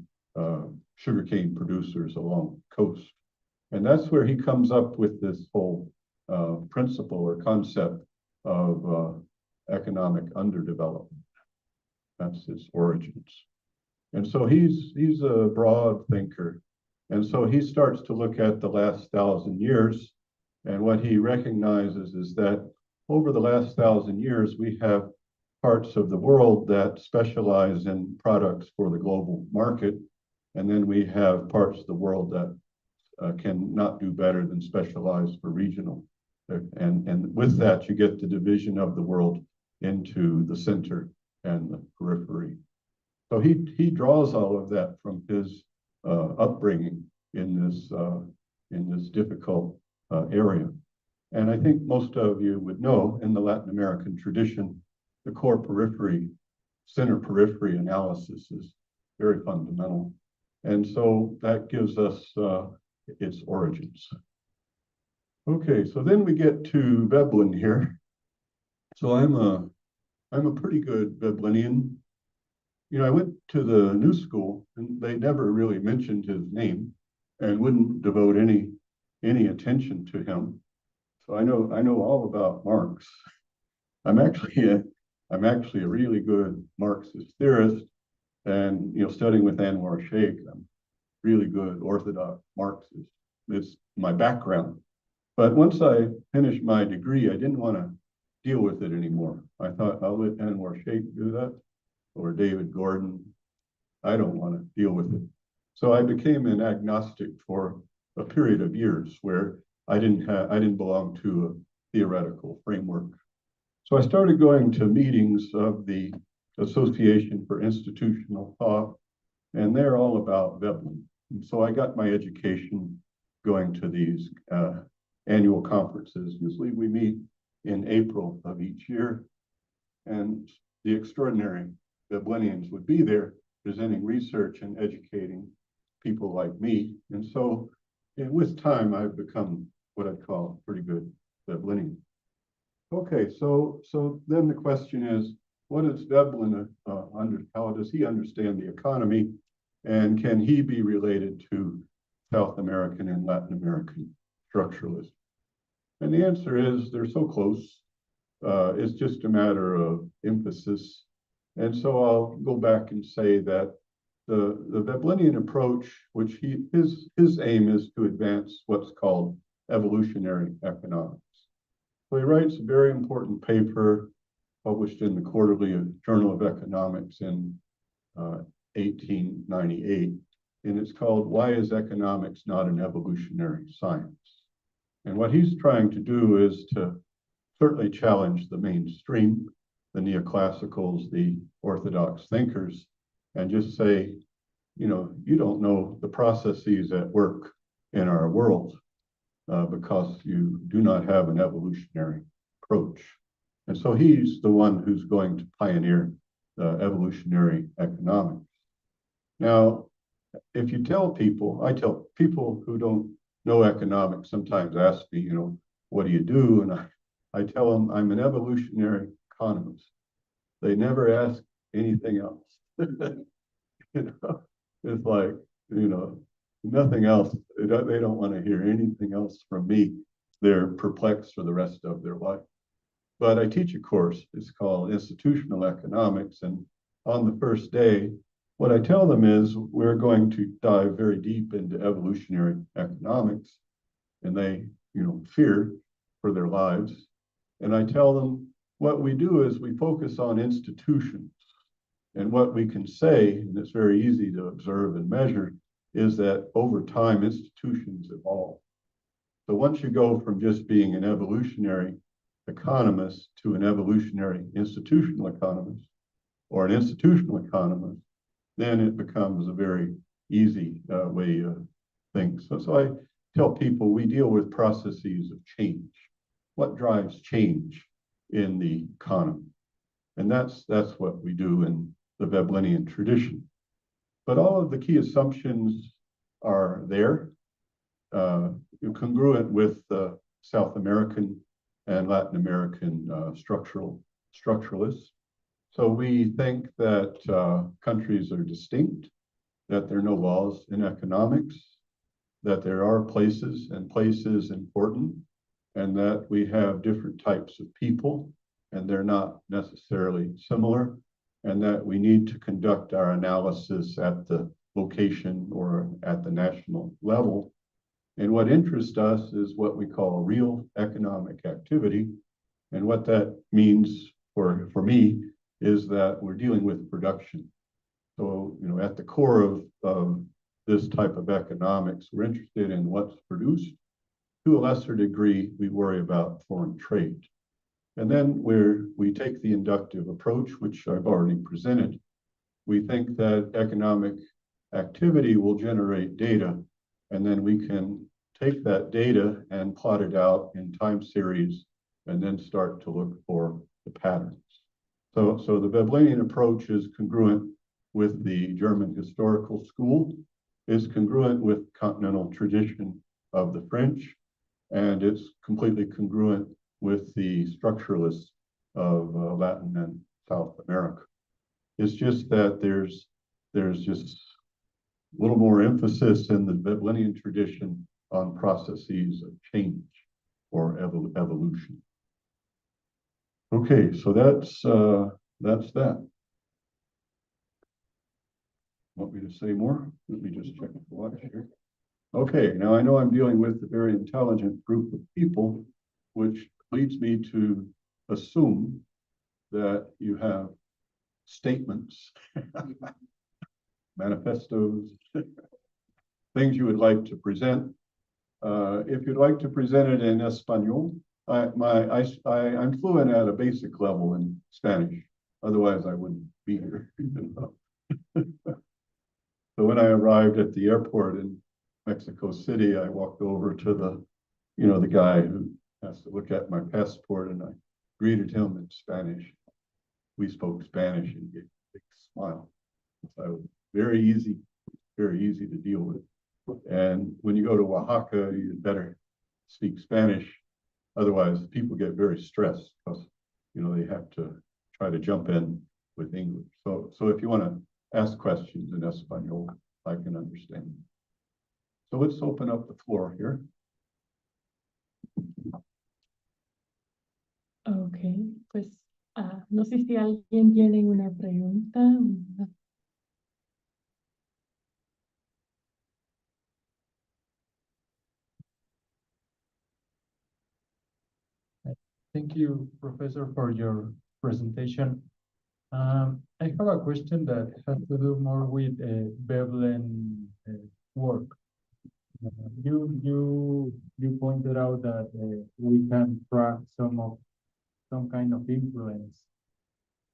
sugarcane producers along the coast. And that's where he comes up with this whole principle or concept of economic underdevelopment. That's his origins. And so he's a broad thinker. And so he starts to look at the last 1,000 years. And what he recognizes is that over the last 1,000 years, we have parts of the world that specialize in products for the global market. And then we have parts of the world that can not do better than specialize for regional. And with that, you get the division of the world into the center and the periphery. So he draws all of that from his upbringing in this difficult area. And I think most of you would know in the Latin American tradition, the core periphery, center periphery analysis is very fundamental. And so that gives us its origins. Okay, so then we get to Veblen here. So I'm a pretty good Veblenian. You know, I went to the New School and they never really mentioned his name and wouldn't devote any attention to him. So I know all about Marx. I'm actually a really good Marxist theorist, and studying with Anwar Shaikh, I'm really good Orthodox Marxist. It's my background. But once I finished my degree, I didn't want to deal with it anymore. I thought I'll let Anwar Shaikh do that, or David Gordon. I don't want to deal with it. So I became an agnostic for a period of years where I didn't belong to a theoretical framework. So I started going to meetings of the Association for Institutional Thought, and they're all about Veblen. And so I got my education going to these annual conferences. Usually we meet in April of each year, and the extraordinary Veblenians would be there presenting research and educating people like me. And so with time, I've become what I'd call a pretty good Veblenian. Okay, so then the question is, what does Veblen how does he understand the economy, and can he be related to South American and Latin American structuralism? And the answer is they're so close. It's just a matter of emphasis. And so I'll go back and say that the Veblenian approach, which his aim is to advance what's called evolutionary economics. So he writes a very important paper published in the Quarterly Journal of Economics in 1898, and it's called "Why is Economics Not an Evolutionary Science?" And what he's trying to do is to certainly challenge the mainstream, the neoclassicals, the orthodox thinkers, and just say, you don't know the processes at work in our world because you do not have an evolutionary approach. And so he's the one who's going to pioneer evolutionary economics. Now, if you tell people, I tell people who don't know economics sometimes ask me, what do you do? And I tell them I'm an evolutionary economist. They never ask anything else. It's like, nothing else. They don't want to hear anything else from me. They're perplexed for the rest of their life. But I teach a course, it's called Institutional Economics. And on the first day, what I tell them is we're going to dive very deep into evolutionary economics. And they, fear for their lives. And I tell them what we do is we focus on institutions. And what we can say, and it's very easy to observe and measure, is that over time, institutions evolve. So once you go from just being an evolutionary economist to an evolutionary institutional economist or an institutional economist, then it becomes a very easy way of thinking. So I tell people we deal with processes of change. What drives change in the economy? And that's what we do in the Veblenian tradition. But all of the key assumptions are there, congruent with South American and Latin American structuralists. So we think that countries are distinct, that there are no laws in economics, that there are places and places important, and that we have different types of people, and they're not necessarily similar, and that we need to conduct our analysis at the location or at the national level. And what interests us is what we call real economic activity. And what that means for me is that we're dealing with production. So, at the core of this type of economics, we're interested in what's produced. To a lesser degree, we worry about foreign trade. And then we take the inductive approach, which I've already presented. We think that economic activity will generate data, and then we can take that data and plot it out in time series, and then start to look for the patterns. So the Veblenian approach is congruent with the German historical school, is congruent with continental tradition of the French, and it's completely congruent with the structuralists of Latin and South America. It's just that there's just a little more emphasis in the Veblenian tradition on processes of change or evolution. Okay, so that's that. Want me to say more? Let me just check the watch here. Okay, now I know I'm dealing with a very intelligent group of people, which leads me to assume that you have statements, manifestos, things you would like to present. If you'd like to present it in Espanol, I'm fluent at a basic level in Spanish. Otherwise, I wouldn't be here. So when I arrived at the airport in Mexico City, I walked over to the guy who has to look at my passport, and I greeted him in Spanish. We spoke Spanish, and he gave a big smile. So it was very easy to deal with. And when you go to Oaxaca, you better speak Spanish. Otherwise, people get very stressed because they have to try to jump in with English. So if you want to ask questions in Espanol, I can understand. So let's open up the floor here. Okay, pues no sé si alguien tiene una pregunta. Thank you, Professor, for your presentation. I have a question that has to do more with Veblen work. You pointed out that we can track some kind of influence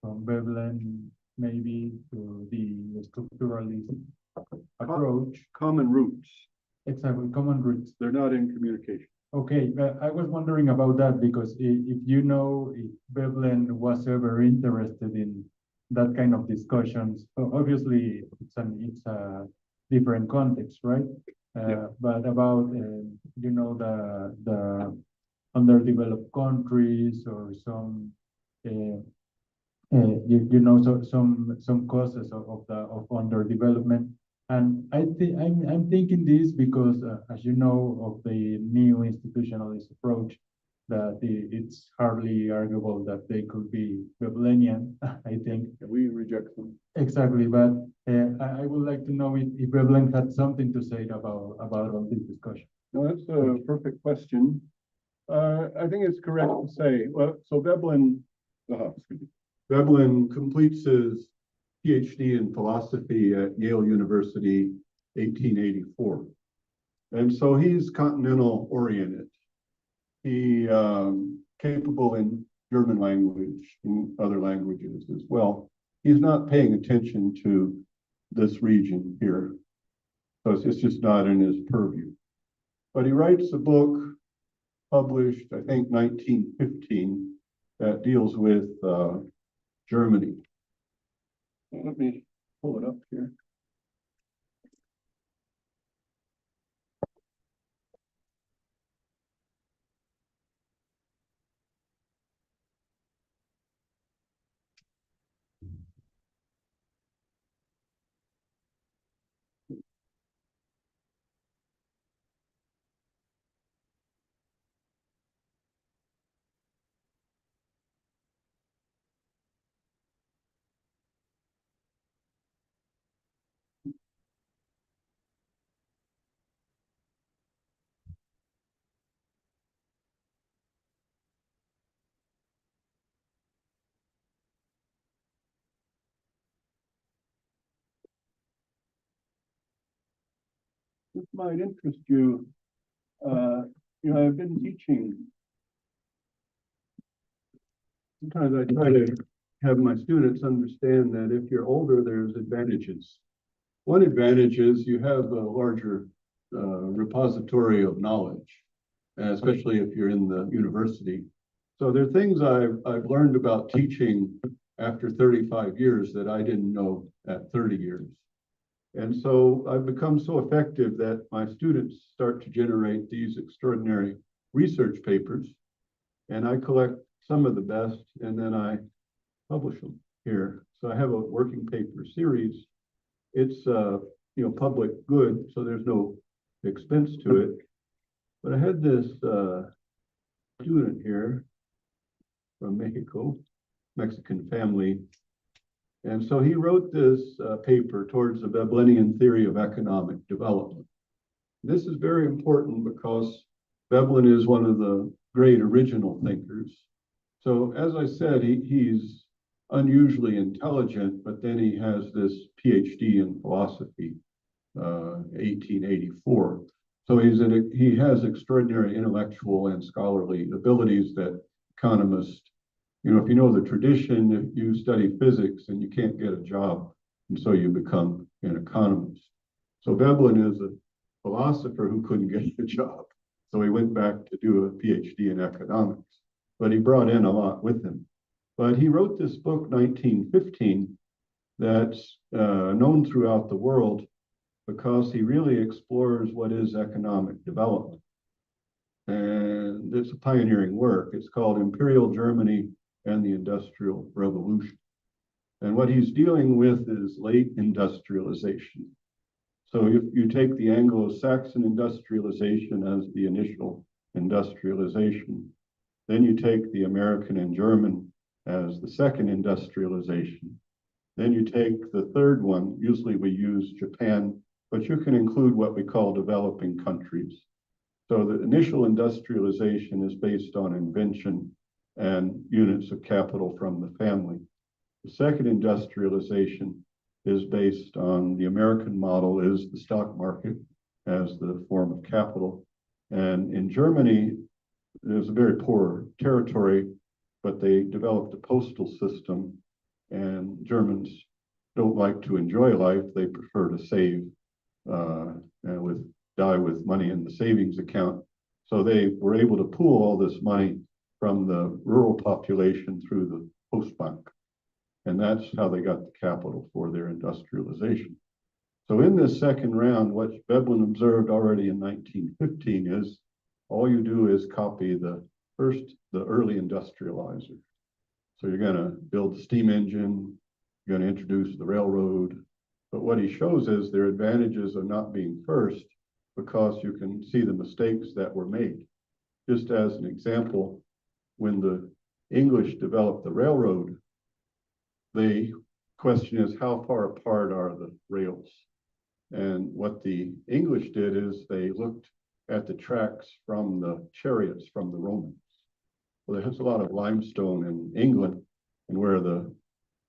from Veblen maybe to the structuralist approach. Common roots. Exactly, common roots. They're not in communication. Okay, I was wondering about that because if Veblen was ever interested in that kind of discussions, obviously it's a different context, right? But about the underdeveloped countries or some some causes of underdevelopment. And I'm thinking this because, as you know, of the new institutionalist approach, that it's hardly arguable that they could be Veblenian, I think. We reject them. Exactly, but I would like to know if Veblen had something to say about all this discussion. No, that's a perfect question. I think it's correct to say, well, so Veblen completes his PhD in philosophy at Yale University, 1884. And so he's continental oriented. He capable in German language and other languages as well. He's not paying attention to this region here. So it's just not in his purview. But he writes a book published, I think, 1915 that deals with Germany. Let me pull it up here. this might interest you. I've been teaching. Sometimes I try to have my students understand that if you're older, there's advantages. One advantage is you have a larger repository of knowledge, and especially if you're in the university. So there are things I've learned about teaching after 35 years that I didn't know at 30 years. And so I've become so effective that my students start to generate these extraordinary research papers, and I collect some of the best, and then I publish them here. So I have a working paper series. It's public good, so there's no expense to it. But I had this student here from Mexico, Mexican family. And so he wrote this paper towards the Veblenian theory of economic development. This is very important because Veblen is one of the great original thinkers. So as I said, he's unusually intelligent, but then he has this PhD in philosophy, 1884. So he has extraordinary intellectual and scholarly abilities that economists, if you know the tradition, if you study physics and you can't get a job, and so you become an economist. So Veblen is a philosopher who couldn't get a job. So he went back to do a PhD in economics, but he brought in a lot with him. But he wrote this book, 1915, that's known throughout the world because he really explores what is economic development. And it's a pioneering work. It's called Imperial Germany and the Industrial Revolution. And what he's dealing with is late industrialization. So if you take the Anglo-Saxon industrialization as the initial industrialization, then you take the American and German as the second industrialization. Then you take the third one, usually we use Japan, but you can include what we call developing countries. So the initial industrialization is based on invention and units of capital from the family. The second industrialization is based on the American model is the stock market as the form of capital. And in Germany, there's a very poor territory, but they developed a postal system, and Germans don't like to enjoy life. They prefer to save and die with money in the savings account. So they were able to pool all this money from the rural population through the Postbank. And that's how they got the capital for their industrialization. So in this second round, what Veblen observed already in 1915 is all you do is copy the early industrializer. So you're going to build the steam engine, you're going to introduce the railroad. But what he shows is there are advantages of not being first because you can see the mistakes that were made. Just as an example, when the English developed the railroad, the question is how far apart are the rails? And what the English did is they looked at the tracks from the chariots from the Romans. Well, there's a lot of limestone in England, and where the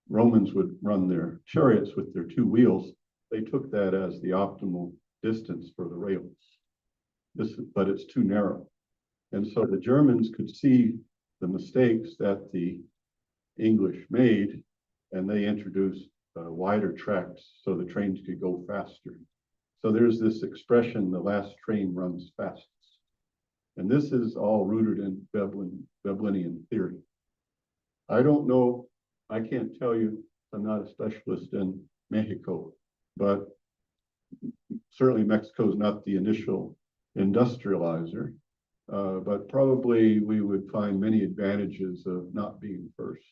Romans would run their chariots with their two wheels, they took that as the optimal distance for the rails. But it's too narrow. And so the Germans could see the mistakes that the English made, and they introduced wider tracks so the trains could go faster. So there's this expression, the last train runs fastest. And this is all rooted in Veblenian theory. I don't know, I can't tell you, I'm not a specialist in Mexico, but certainly Mexico is not the initial industrializer, but probably we would find many advantages of not being first.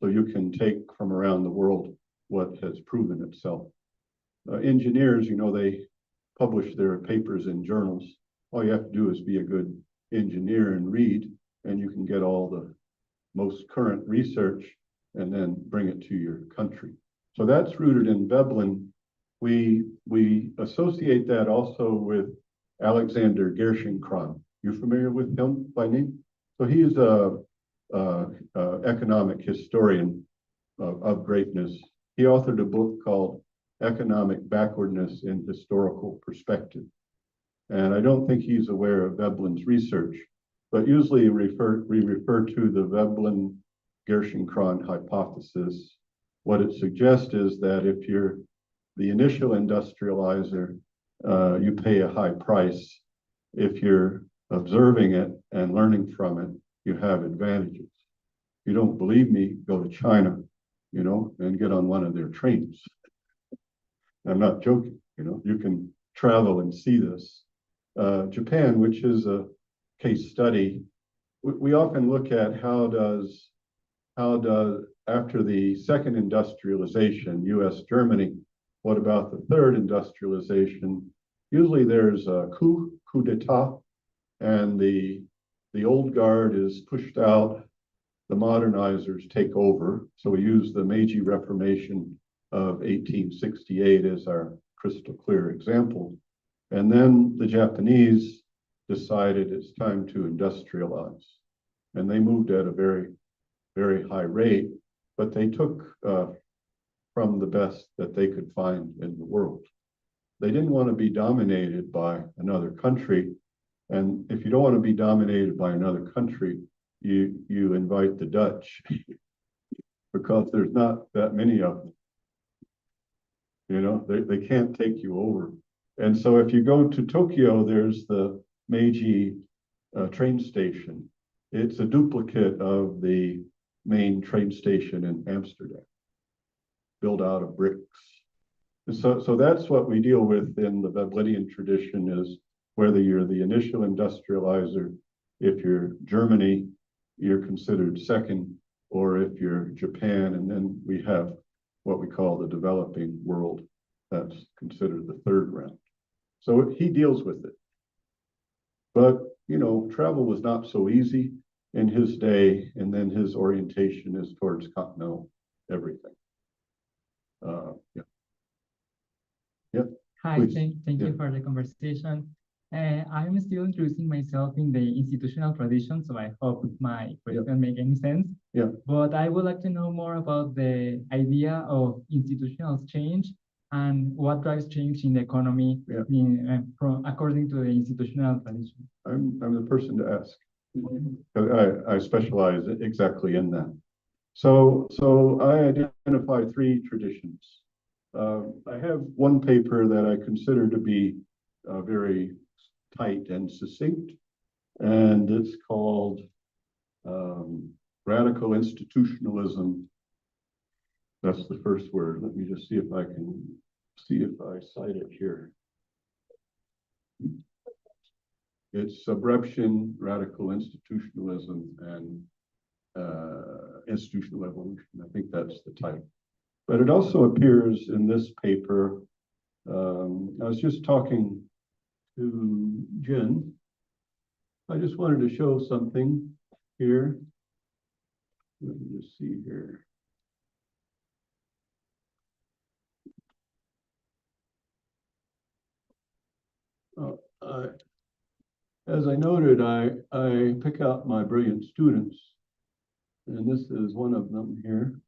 So you can take from around the world what has proven itself. Engineers, they publish their papers in journals. All you have to do is be a good engineer and read, and you can get all the most current research and then bring it to your country. So that's rooted in Veblen. We associate that also with Alexander Gerschenkron. You familiar with him by name? So he is a economic historian of greatness. He authored a book called Economic Backwardness in Historical Perspective. And I don't think he's aware of Veblen's research, but usually we refer to the Veblen-Gerschenkron hypothesis. What it suggests is that if you're the initial industrializer, you pay a high price. If you're observing it and learning from it, you have advantages. If you don't believe me, go to China, and get on one of their trains. I'm not joking, you can travel and see this. Japan, which is a case study, we often look at how does after the second industrialization, US, Germany, what about the third industrialization? Usually there's a coup d'etat, and the old guard is pushed out, the modernizers take over. So we use the Meiji Reformation of 1868 as our crystal clear example. And then the Japanese decided it's time to industrialize. And they moved at a very, very high rate, but they took from the best that they could find in the world. They didn't want to be dominated by another country. And if you don't want to be dominated by another country, you invite the Dutch because there's not that many of them. They can't take you over. And so if you go to Tokyo, there's the Meiji train station. It's a duplicate of the main train station in Amsterdam, built out of bricks. And so that's what we deal with in the Veblenian tradition, is whether you're the initial industrializer, if you're Germany, you're considered second, or if you're Japan, and then we have what we call the developing world, that's considered the third round. So he deals with it. But, travel was not so easy in his day, and then his orientation is towards continental everything. Yeah. Hi, Please. thank you for the conversation. I'm still introducing myself in the institutional tradition, so I hope my question make any sense. Yeah. But I would like to know more about the idea of institutional change and what drives change in the economy according to the institutional tradition. I'm the person to ask. I specialize exactly in that. So I identify three traditions. I have one paper that I consider to be very tight and succinct, and it's called Radical Institutionalism. That's the first word. Let me just see if I cite it here. It's Abruption, Radical Institutionalism, and Institutional Evolution. I think that's the title. But it also appears in this paper. I was just talking to Jen. I just wanted to show something here. Let me just see here. As I noted, I pick out my brilliant students, and this is one of them here.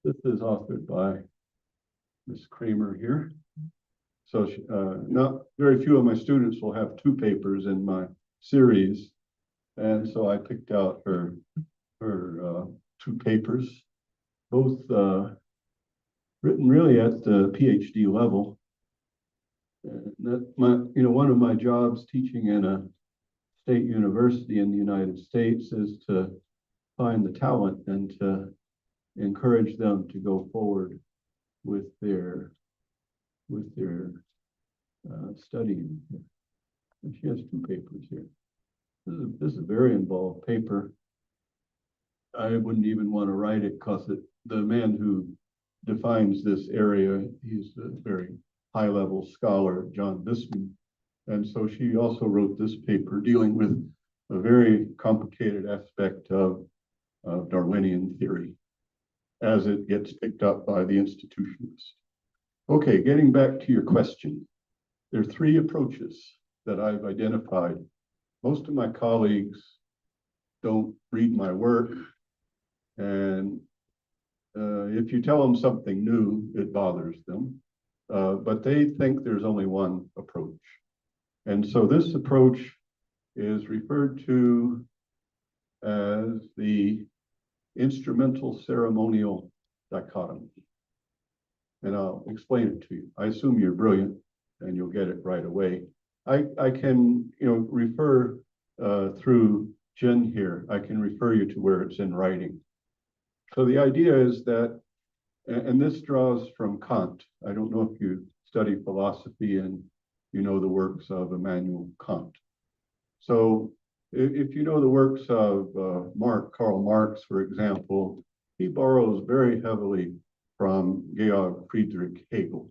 This is authored by Ms. Kramer here. So not very few of my students will have two papers in my series, and so I picked out her two papers, both written really at the PhD level. And that one of my jobs teaching in a state university in the United States is to find the talent and to encourage them to go forward with their studying. And she has two papers here. This is a very involved paper. I wouldn't even want to write it because the man who defines this area, he's a very high-level scholar, John Bisman. And so she also wrote this paper dealing with a very complicated aspect of Darwinian theory as it gets picked up by the institutionalists. Okay, getting back to your question. There are three approaches that I've identified. Most of my colleagues don't read my work, And if you tell them something new, it bothers them. But they think there's only one approach. And so this approach is referred to as the instrumental ceremonial dichotomy. And I'll explain it to you. I assume you're brilliant and you'll get it right away. I can, refer through Jen here, I can refer you to where it's in writing. So the idea is that, and this draws from Kant. I don't know if you study philosophy and you know the works of Immanuel Kant. So if you know the works of Karl Marx, for example, he borrows very heavily from Georg Friedrich Hegel.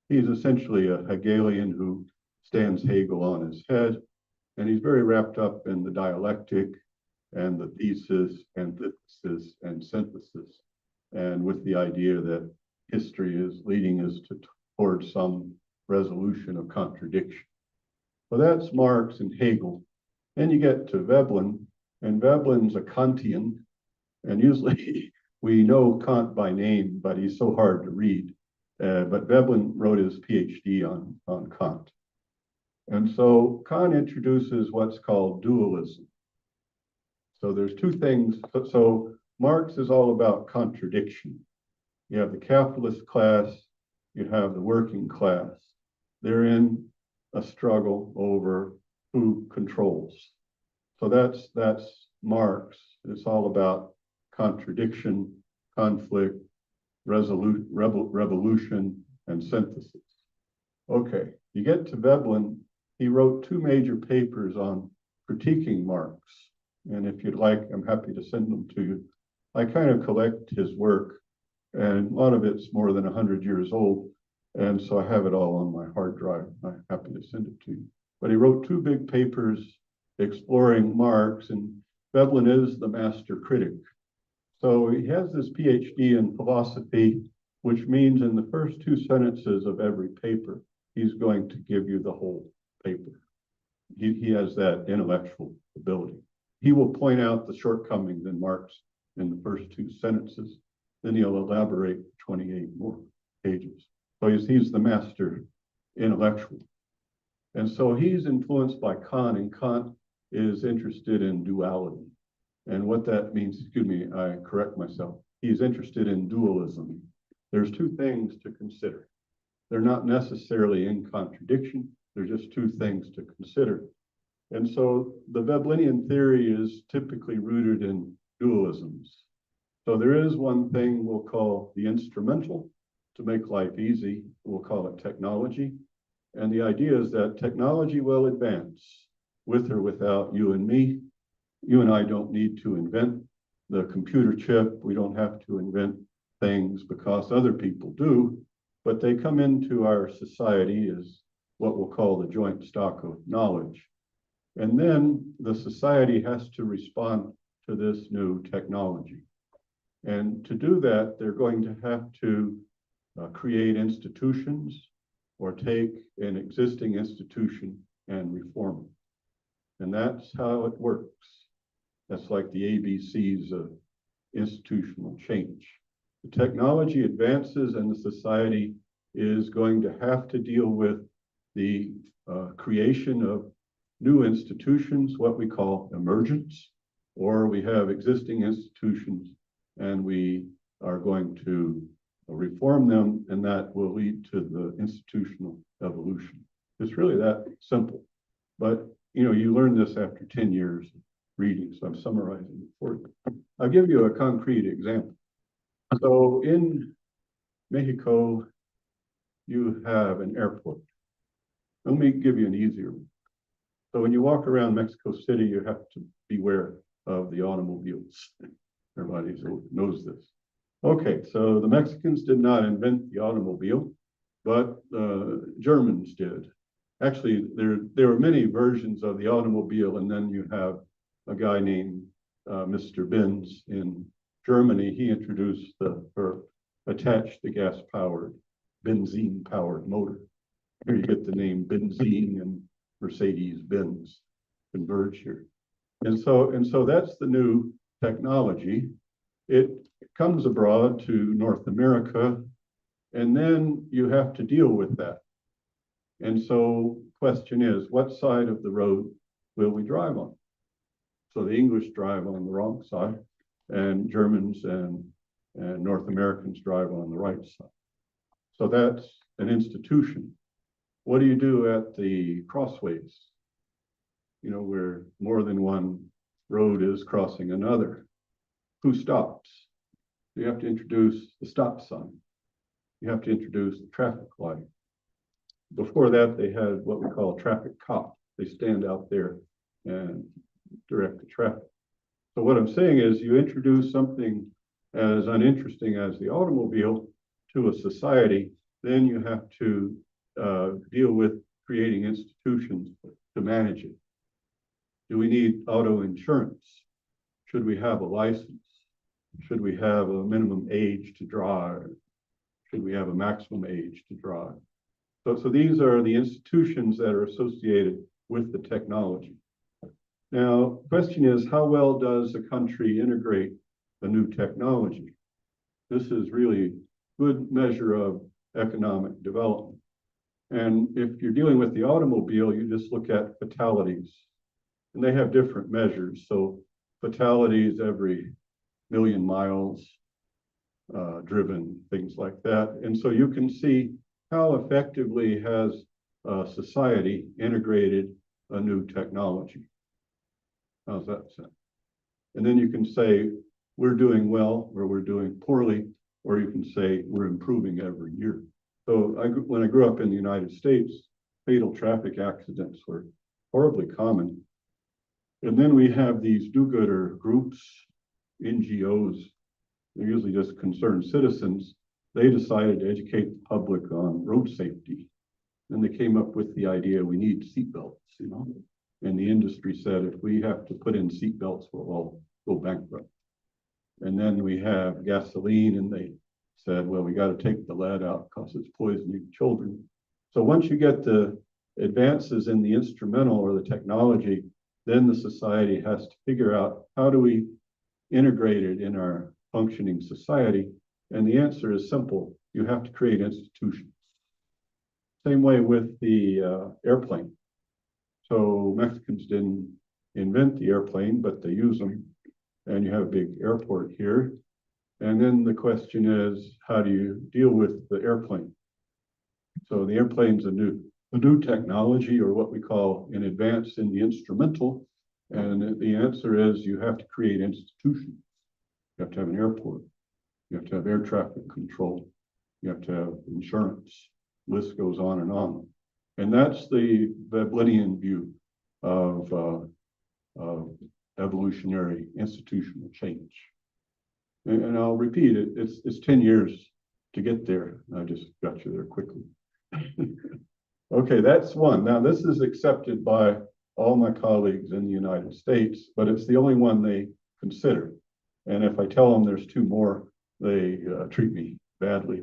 He's essentially a Hegelian who stands Hegel on his head, and he's very wrapped up in the dialectic and the thesis, antithesis, and synthesis, and with the idea that history is leading us towards some resolution of contradiction. Well, that's Marx and Hegel. Then you get to Veblen, and Veblen's a Kantian, and usually we know Kant by name, but he's so hard to read. But Veblen wrote his PhD on Kant. And so Kant introduces what's called dualism. So there's two things. So Marx is all about contradiction. You have the capitalist class, you have the working class. They're in a struggle over who controls. So that's Marx. It's all about contradiction, conflict, revolution, and synthesis. Okay, you get to Veblen. He wrote two major papers on critiquing Marx. And if you'd like, I'm happy to send them to you. I kind of collect his work, and a lot of it's more than 100 years old. And so I have it all on my hard drive. I'm happy to send it to you. But he wrote two big papers exploring Marx, and Veblen is the master critic. So he has this PhD in philosophy, which means in the first two sentences of every paper, he's going to give you the whole paper. He has that intellectual ability. He will point out the shortcomings in Marx in the first two sentences. Then he'll elaborate 28 more pages. So he's the master intellectual. And so he's influenced by Kant, and Kant is interested in duality. And what that means, excuse me, I correct myself. He's interested in dualism. There's two things to consider. They're not necessarily in contradiction. They're just two things to consider. And so the Veblenian theory is typically rooted in dualisms. So there is one thing we'll call the instrumental to make life easy. We'll call it technology. And the idea is that technology will advance with or without you and me. You and I don't need to invent the computer chip. We don't have to invent things because other people do, but they come into our society as what we'll call the joint stock of knowledge. And then the society has to respond to this new technology. And to do that, they're going to have to create institutions or take an existing institution and reform it. And that's how it works. That's like the ABCs of institutional change. The technology advances and the society is going to have to deal with the creation of new institutions, what we call emergence, or we have existing institutions and we are going to reform them, and that will lead to the institutional evolution. It's really that simple. But you learn this after 10 years of reading, so I'm summarizing it for you. I'll give you a concrete example. So in Mexico, you have an airport. Let me give you an easier one. So when you walk around Mexico City, you have to beware of the automobiles. Everybody knows this. Okay, so the Mexicans did not invent the automobile, but Germans did. Actually, there are many versions of the automobile, and then you have a guy named Mr. Benz in Germany. He introduced attached the gas-powered, benzene-powered motor. Here you get the name benzene and Mercedes-Benz converge here. And so that's the new technology. it comes abroad to North America, and then you have to deal with that. And so question is, what side of the road will we drive on? So the English drive on the wrong side, and Germans and North Americans drive on the right side. So that's an institution. What do you do at the crossways? You know, where more than one road is crossing another. Who stops? You have to introduce the stop sign. You have to introduce the traffic light. Before that, they had what we call a traffic cop. They stand out there and direct the traffic. So what I'm saying is you introduce something as uninteresting as the automobile to a society, then you have to deal with creating institutions to manage it. Do we need auto insurance? Should we have a license? Should we have a minimum age to drive? Should we have a maximum age to drive? So these are the institutions that are associated with the technology. Now, the question is, how well does a country integrate the new technology? This is really a good measure of economic development. And if you're dealing with the automobile, you just look at fatalities. And they have different measures. So fatalities every million miles driven, things like that. And so you can see how effectively has society integrated a new technology. How's that sound? And then you can say, we're doing well, or we're doing poorly, or you can say, we're improving every year. So when I grew up in the United States, fatal traffic accidents were horribly common. And then we have these do-gooder groups, NGOs, they're usually just concerned citizens. They decided to educate the public on road safety. And they came up with the idea we need seatbelts, you know. And the industry said, if we have to put in seatbelts, we'll all go bankrupt. And then we have gasoline, and they said, well, we got to take the lead out because it's poisoning children. So once you get the advances in the instrumental or the technology, then the society has to figure out how do we integrate it in our functioning society. And the answer is simple. You have to create institutions. Same way with the airplane. So Mexicans didn't invent the airplane, but they use them. And you have a big airport here. And then the question is, how do you deal with the airplane? So the airplane's a new technology, or what we call an advance in the instrumental. And the answer is you have to create institutions. You have to have an airport. You have to have air traffic control. You have to have insurance. List goes on and on. And that's the Veblenian view of evolutionary institutional change. And I'll repeat it, it's 10 years to get there. I just got you there quickly. Okay, that's one. Now this is accepted by all my colleagues in the United States, but it's the only one they consider. And if I tell them there's two more, they treat me badly.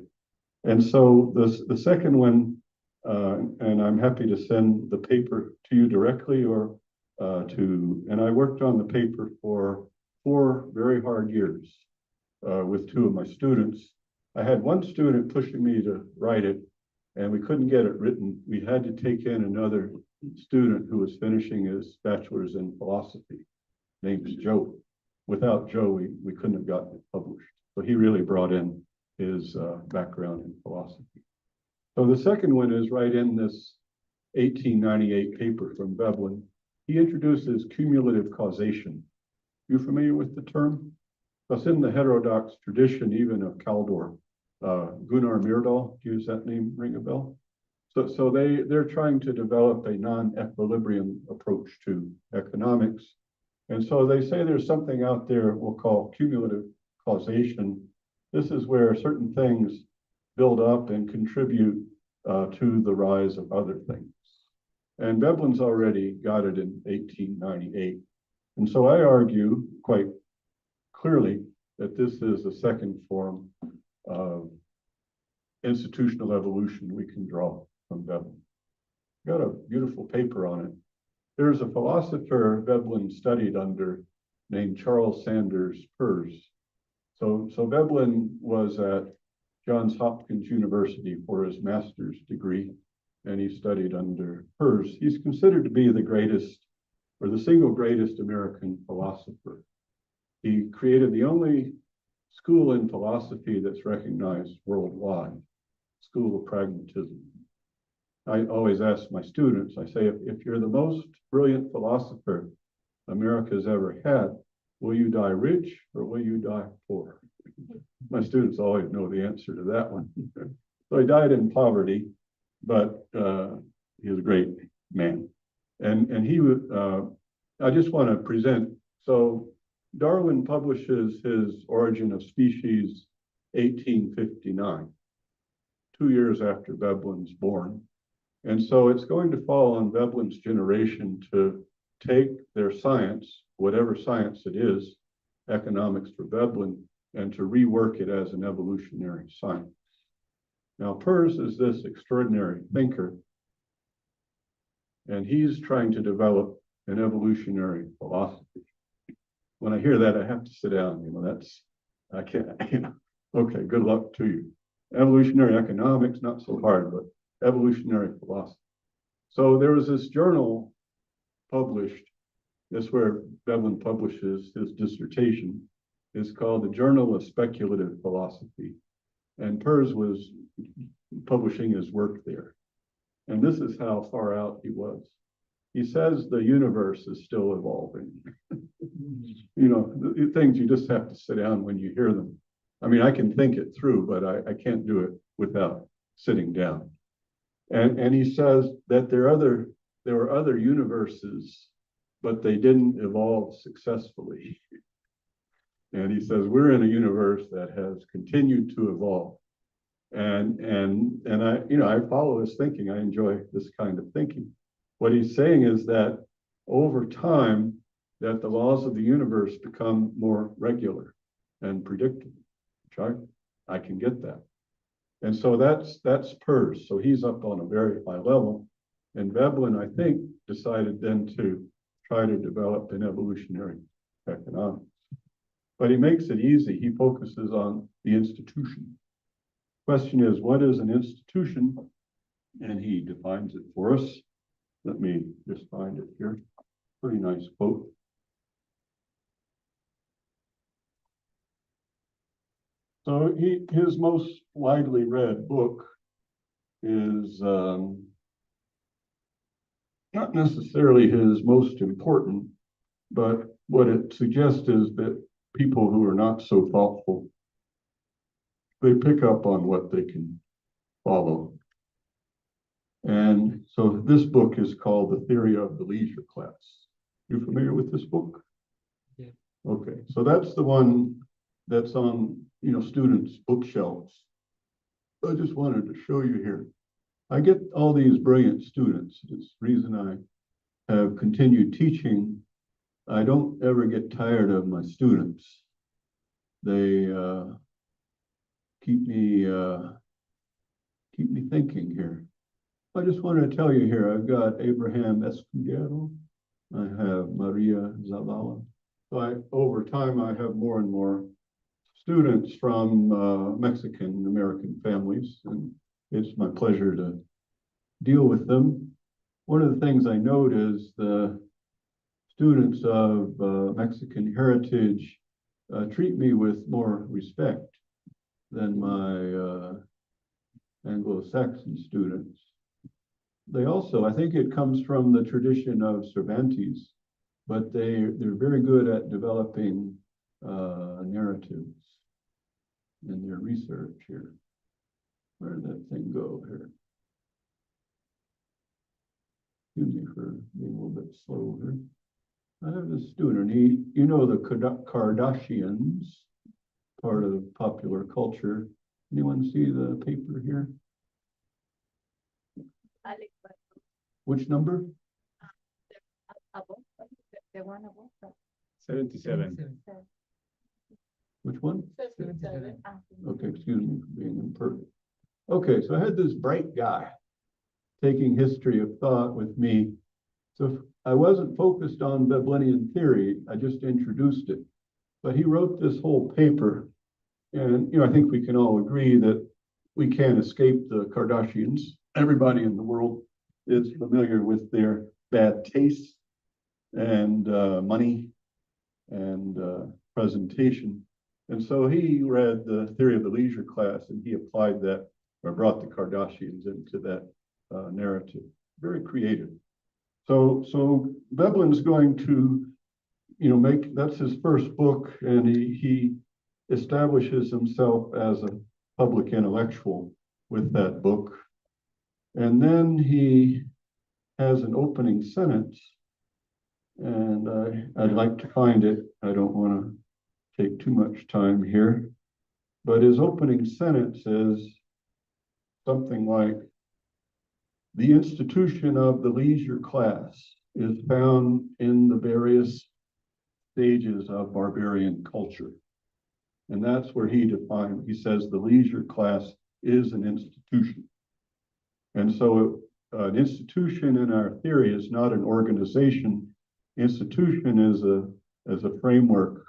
And so the second one, and I'm happy to send the paper to you directly or and I worked on the paper for 4 very hard years with 2 of my students. I had one student pushing me to write it, and we couldn't get it written. We had to take in another student who was finishing his bachelor's in philosophy. Name's Joe. Without Joe, we couldn't have gotten it published. So he really brought in his background in philosophy. So the second one is right in this 1898 paper from Veblen. He introduces cumulative causation. You familiar with the term? Because in the heterodox tradition, even of Kaldor, Gunnar Myrdal, does that name ring a bell? So they're trying to develop a non-equilibrium approach to economics. And so they say there's something out there we'll call cumulative causation. This is where certain things build up and contribute to the rise of other things. And Veblen's already got it in 1898. And so I argue quite clearly that this is a second form of institutional evolution we can draw from Veblen. Got a beautiful paper on it. There's a philosopher Veblen studied under named Charles Sanders Peirce. So Veblen was at Johns Hopkins University for his master's degree, and he studied under Peirce. He's considered to be the greatest, or the single greatest American philosopher. He created the only school in philosophy that's recognized worldwide, School of Pragmatism. I always ask my students, I say, if you're the most brilliant philosopher America's ever had, will you die rich or will you die poor? My students always know the answer to that one. So he died in poverty, but he was a great man. And he would, I just want to present, so Darwin publishes his Origin of Species 1859, 2 years after Veblen's born. And so it's going to fall on Veblen's generation to take their science, whatever science it is, economics for Veblen, and to rework it as an evolutionary science. Now, Peirce is this extraordinary thinker, and he's trying to develop an evolutionary philosophy. When I hear that, I have to sit down, I can't, okay, good luck to you. Evolutionary economics, not so hard, but evolutionary philosophy. So there was this journal published, that's where Veblen publishes his dissertation. It's called the Journal of Speculative Philosophy. And Peirce was publishing his work there. And this is how far out he was. He says the universe is still evolving. The things you just have to sit down when you hear them. I mean, I can think it through, but I can't do it without sitting down. And he says that there were other universes, but they didn't evolve successfully. And he says we're in a universe that has continued to evolve. And I follow his thinking. I enjoy this kind of thinking. What he's saying is that over time, that the laws of the universe become more regular and predictable. Which I can get that. And so that's Peirce. So he's up on a very high level. And Veblen, I think, decided then to try to develop an evolutionary economics. But he makes it easy. He focuses on the institution. Question is, what is an institution? And he defines it for us. Let me just find it here. Pretty nice quote. So his most widely read book is not necessarily his most important, but what it suggests is that people who are not so thoughtful, they pick up on what they can follow. And so this book is called The Theory of the Leisure Class. You familiar with this book? Yeah. Okay, so that's the one that's on students' bookshelves. I just wanted to show you here. I get all these brilliant students. It's the reason I have continued teaching. I don't ever get tired of my students. They keep me thinking here. I just wanted to tell you here, I've got Abraham Escudero. I have Maria Zavala. So over time, I have more and more students from Mexican American families, and it's my pleasure to deal with them. One of the things I note is the students of Mexican heritage treat me with more respect than my Anglo-Saxon students. They also, I think it comes from the tradition of Cervantes, but they're very good at developing narratives in their research here. Where did that thing go here? Excuse me for being a little bit slow here. I have this student, the Kardashians, part of popular culture. Anyone see the paper here? Which number? The one above. 77. Which one? 77. Okay, excuse me for being imperfect. Okay, so I had this bright guy taking history of thought with me. So I wasn't focused on Veblenian theory, I just introduced it. But he wrote this whole paper And, I think we can all agree that we can't escape the Kardashians. Everybody in the world is familiar with their bad taste and money and presentation. And so he read the theory of the leisure class and he applied that or brought the Kardashians into that narrative. Very creative. So Veblen's going to, that's his first book, and he establishes himself as a public intellectual with that book. And then he has an opening sentence, and I'd like to find it. I don't want to take too much time here, but his opening sentence is something like, the institution of the leisure class is found in the various stages of barbarian culture. And that's where he says the leisure class is an institution. And so an institution in our theory is not an organization. Institution is a framework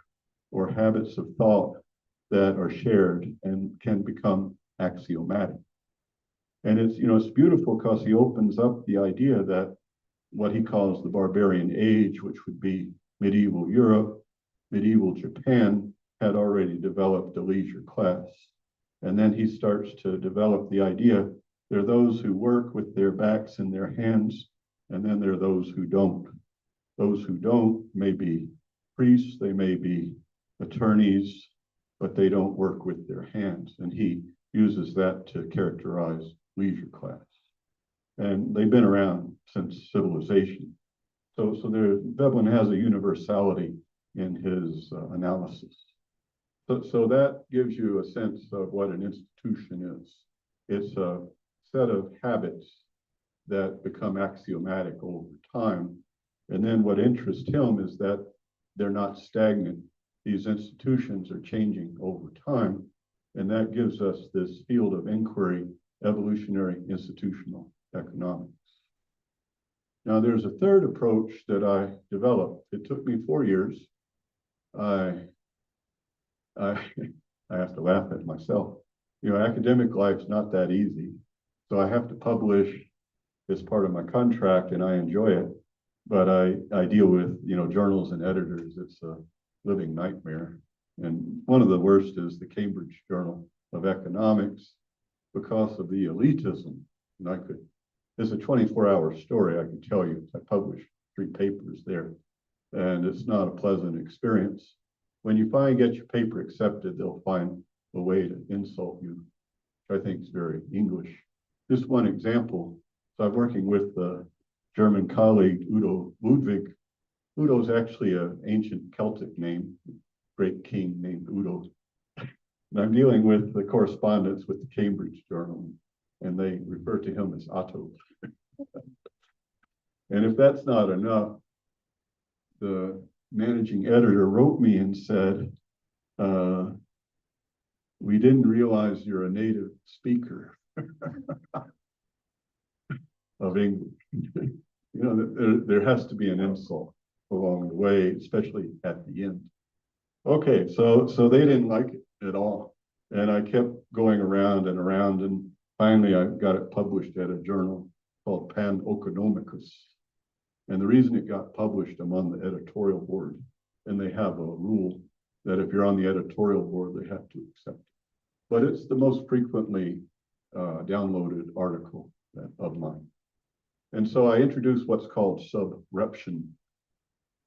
or habits of thought that are shared and can become axiomatic. And it's beautiful because he opens up the idea that what he calls the barbarian age, which would be medieval Europe, medieval Japan, had already developed a leisure class. And then he starts to develop the idea there are those who work with their backs in their hands, and then there are those who don't. Those who don't may be priests, they may be attorneys, but they don't work with their hands. And he uses that to characterize leisure class. And they've been around since civilization. So Veblen has a universality in his analysis. So that gives you a sense of what an institution is. It's a set of habits that become axiomatic over time. And then what interests him is that they're not stagnant. These institutions are changing over time. And that gives us this field of inquiry, evolutionary-institutional economics. Now, there's a third approach that I developed. It took me 4 years. I have to laugh at myself. Academic life's not that easy. So I have to publish as part of my contract, and I enjoy it. But I deal with, journals and editors. It's a living nightmare. And one of the worst is the Cambridge Journal of Economics because of the elitism. And it's a 24-hour story, I can tell you. I published 3 papers there, and it's not a pleasant experience. When you finally get your paper accepted, they'll find a way to insult you, which I think is very English. Just one example. So I'm working with the German colleague, Udo Ludwig. Udo's actually an ancient Celtic name, great king named Udo. And I'm dealing with the correspondence with the Cambridge Journal, and they refer to him as Otto. And if that's not enough, the managing editor wrote me and said, we didn't realize you're a native speaker of English. There has to be an insult along the way, especially at the end. Okay, so they didn't like it at all. And I kept going around, and finally I got it published at a journal called Pan Economicus. And the reason it got published, I'm on the editorial board, and they have a rule that if you're on the editorial board, they have to accept it. But it's the most frequently downloaded article of mine. And so I introduced what's called subreption.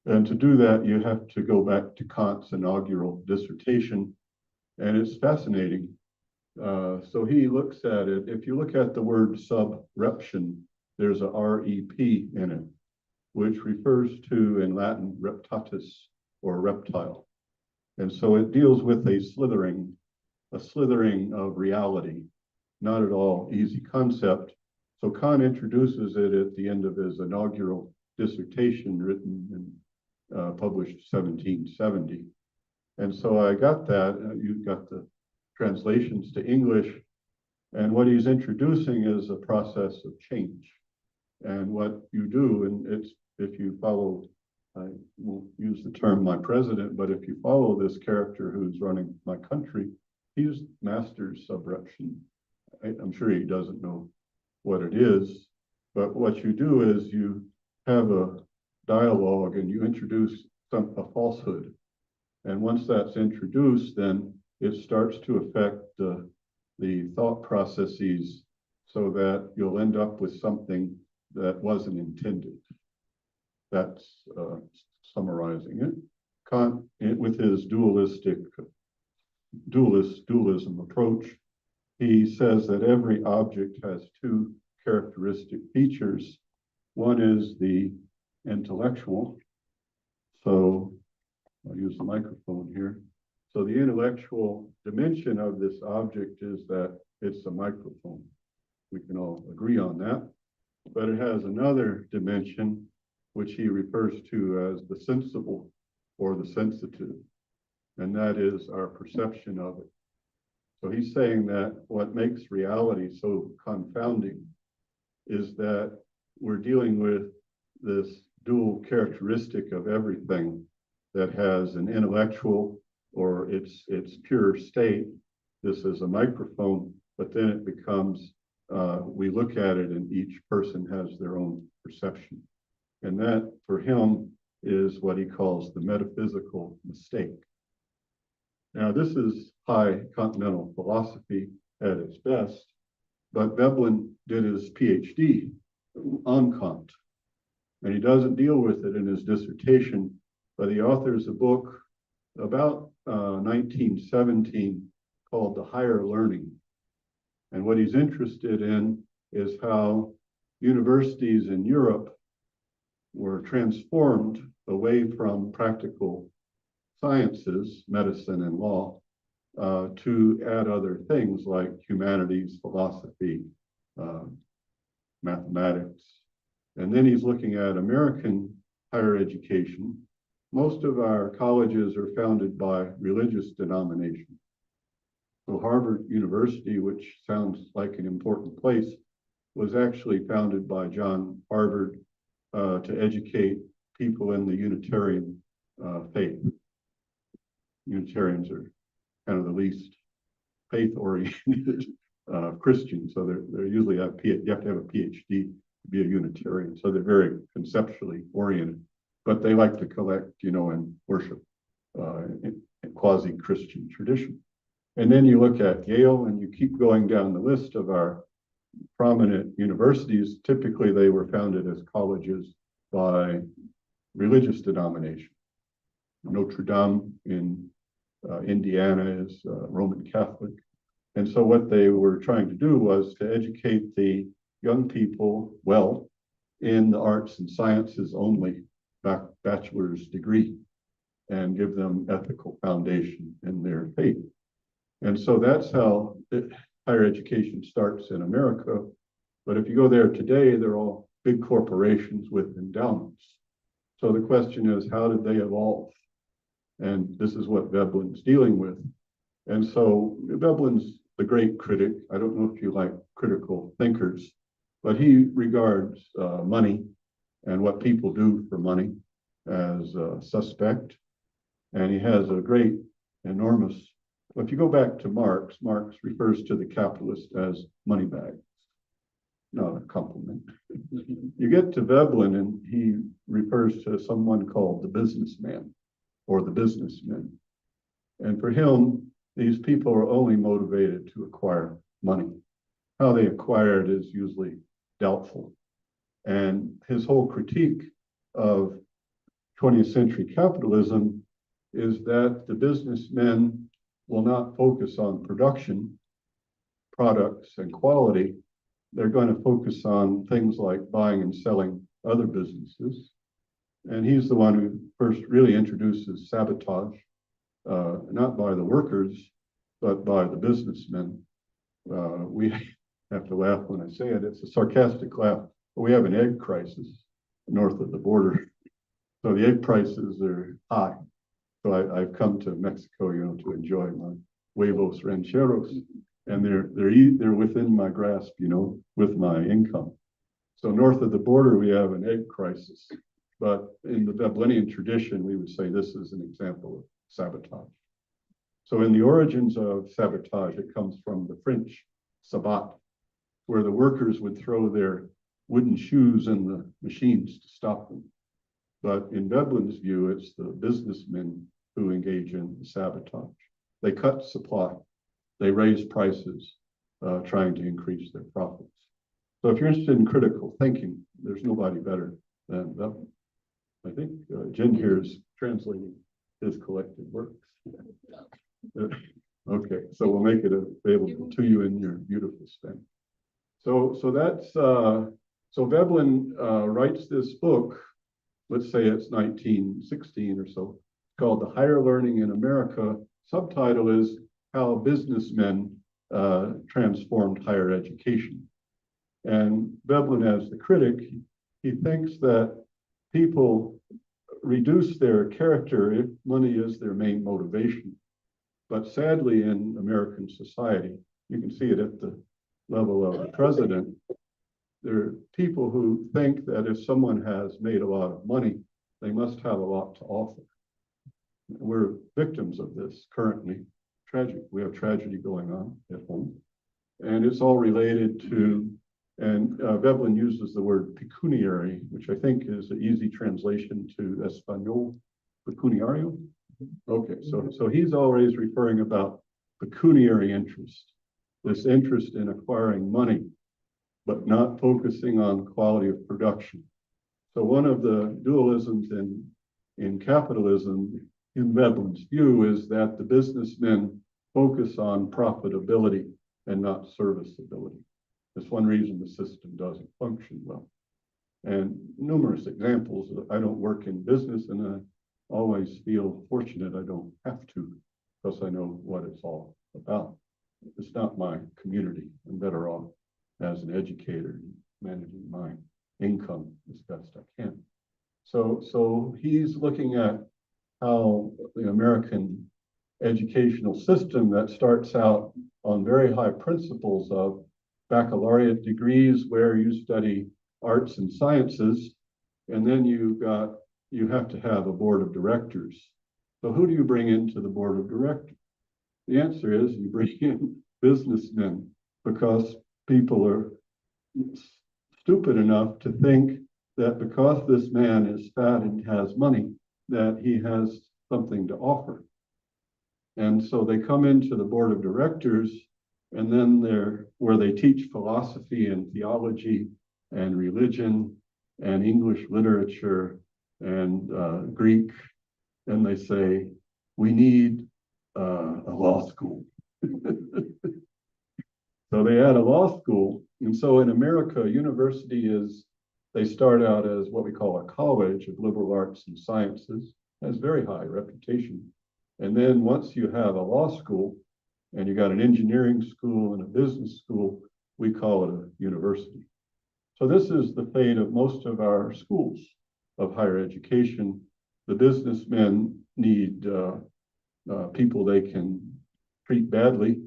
And to do that, you have to go back to Kant's inaugural dissertation. And it's fascinating. So he looks at it. If you look at the word subreption, there's a REP in it, which refers to, in Latin, reptatus, or reptile. And so it deals with a slithering of reality, not at all easy concept. So Kant introduces it at the end of his inaugural dissertation written and published 1770. And so I got that. You got the translations to English. And what he's introducing is a process of change. And what you do, and it's, if you follow, I won't use the term my president, but if you follow this character who's running my country, he's masters subreption. I'm sure he doesn't know what it is, but what you do is you have a dialogue and you introduce a falsehood. And once that's introduced, then it starts to affect the thought processes so that you'll end up with something that wasn't intended. That's summarizing it. Kant, with his dualism approach, he says that every object has two characteristic features. One is the intellectual. So I'll use the microphone here. So the intellectual dimension of this object is that it's a microphone. We can all agree on that. But it has another dimension, which he refers to as the sensible or the sensitive, and that is our perception of it. So he's saying that what makes reality so confounding is that we're dealing with this dual characteristic of everything that has an intellectual or its pure state. This is a microphone, but then it becomes, we look at it and each person has their own perception. And that for him is what he calls the metaphysical mistake. Now, this is high continental philosophy at its best, but Veblen did his PhD on Kant, and he doesn't deal with it in his dissertation, but he authors a book about 1917 called The Higher Learning. And what he's interested in is how universities in Europe were transformed away from practical sciences, medicine and law, to add other things like humanities, philosophy, mathematics. And then he's looking at American higher education. Most of our colleges are founded by religious denominations. So Harvard University, which sounds like an important place, was actually founded by John Harvard to educate people in the Unitarian faith. Unitarians are kind of the least faith-oriented Christians, so they usually have you have to have a PhD to be a Unitarian, so they're very conceptually oriented, but they like to collect, and worship in quasi-Christian tradition. And then you look at Yale, and you keep going down the list of our prominent universities. Typically, they were founded as colleges by religious denomination. Notre Dame in Indiana is Roman Catholic. And so what they were trying to do was to educate the young people well in the arts and sciences only, bachelor's degree, and give them ethical foundation in their faith. And so that's how higher education starts in America. But if you go there today, they're all big corporations with endowments. So the question is, how did they evolve? And this is what Veblen's dealing with. And so Veblen's the great critic. I don't know if you like critical thinkers, but he regards money and what people do for money as suspect. And he has a great, enormous, if you go back to Marx, Marx refers to the capitalist as money bags. Not a compliment. You get to Veblen and he refers to someone called the businessman or the businessmen. And for him, these people are only motivated to acquire money. How they acquire it is usually doubtful. And his whole critique of 20th century capitalism is that the businessmen will not focus on production, products, and quality. They're going to focus on things like buying and selling other businesses. And he's the one who first really introduces sabotage, not by the workers, but by the businessmen. We have to laugh when I say it. It's a sarcastic laugh. But we have an egg crisis north of the border. So the egg prices are high. So I've come to Mexico, to enjoy my huevos rancheros, and they're within my grasp, with my income. So north of the border, we have an egg crisis. But in the Veblenian tradition, we would say this is an example of sabotage. So in the origins of sabotage, it comes from the French sabbat, where the workers would throw their wooden shoes in the machines to stop them. But in Veblen's view, it's the businessmen who engage in sabotage. They cut supply, they raise prices, trying to increase their profits. So if you're interested in critical thinking, there's nobody better than Veblen. I think Jen here is translating his collected works. Okay, so we'll make it available to you in your beautiful stem. So Veblen writes this book. Let's say it's 1916 or so, called The Higher Learning in America. Subtitle is How Businessmen Transformed Higher Education. And Veblen, as the critic, he thinks that people reduce their character if money is their main motivation. But sadly, in American society, you can see it at the level of the president. There are people who think that if someone has made a lot of money, they must have a lot to offer. We're victims of this currently. Tragic. We have tragedy going on at home. And it's all related to, and Veblen uses the word pecuniary, which I think is an easy translation to Espanol, pecuniario. Okay, so he's always referring about pecuniary interest, this interest in acquiring money, but not focusing on quality of production. So one of the dualisms in capitalism, in Veblen's view, is that the businessmen focus on profitability and not serviceability. That's one reason the system doesn't function well. And numerous examples. I don't work in business, and I always feel fortunate I don't have to, because I know what it's all about. It's not my community. I'm better off as an educator, managing my income as best I can. So he's looking at how the American educational system that starts out on very high principles of baccalaureate degrees where you study arts and sciences, and then you have to have a board of directors. So who do you bring into the board of directors? The answer is you bring in businessmen, because people are stupid enough to think that because this man is fat and has money, that he has something to offer. And so they come into the board of directors, and then they're where they teach philosophy and theology and religion and English literature and Greek. And they say, we need a law school. So they add a law school. And so in America, university they start out as what we call a college of liberal arts and sciences, has very high reputation. And then once you have a law school and you got an engineering school and a business school, we call it a university. So this is the fate of most of our schools of higher education. The businessmen need people they can treat badly.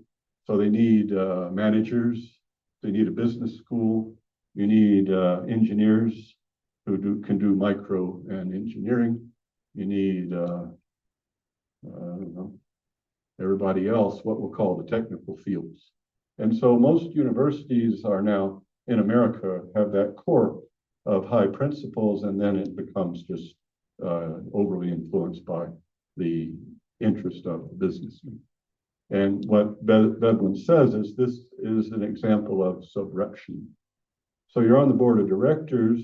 So they need managers, they need a business school, you need engineers who can do micro and engineering, you need everybody else, what we'll call the technical fields. And so most universities are now in America have that core of high principles, and then it becomes just overly influenced by the interest of the businessman. And what Veblen says is this is an example of subreption. So you're on the board of directors,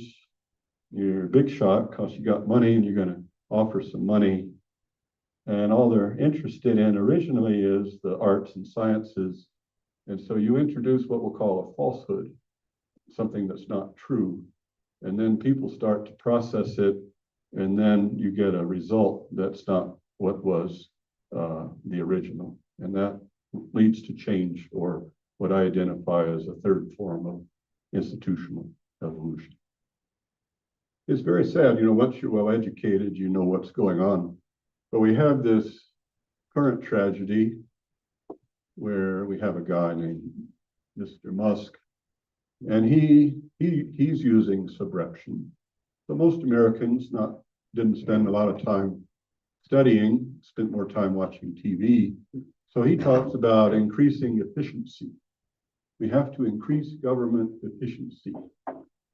you're a big shot because you got money and you're going to offer some money. And all they're interested in originally is the arts and sciences. And so you introduce what we'll call a falsehood, something that's not true. And then people start to process it, and then you get a result that's not what was the original. And that leads to change, or what I identify as a third form of institutional evolution. It's very sad, once you're well educated, you know what's going on. But we have this current tragedy where we have a guy named Mr. Musk, and he's using subreption. But most Americans didn't spend a lot of time studying, spent more time watching TV. So he talks about increasing efficiency. We have to increase government efficiency.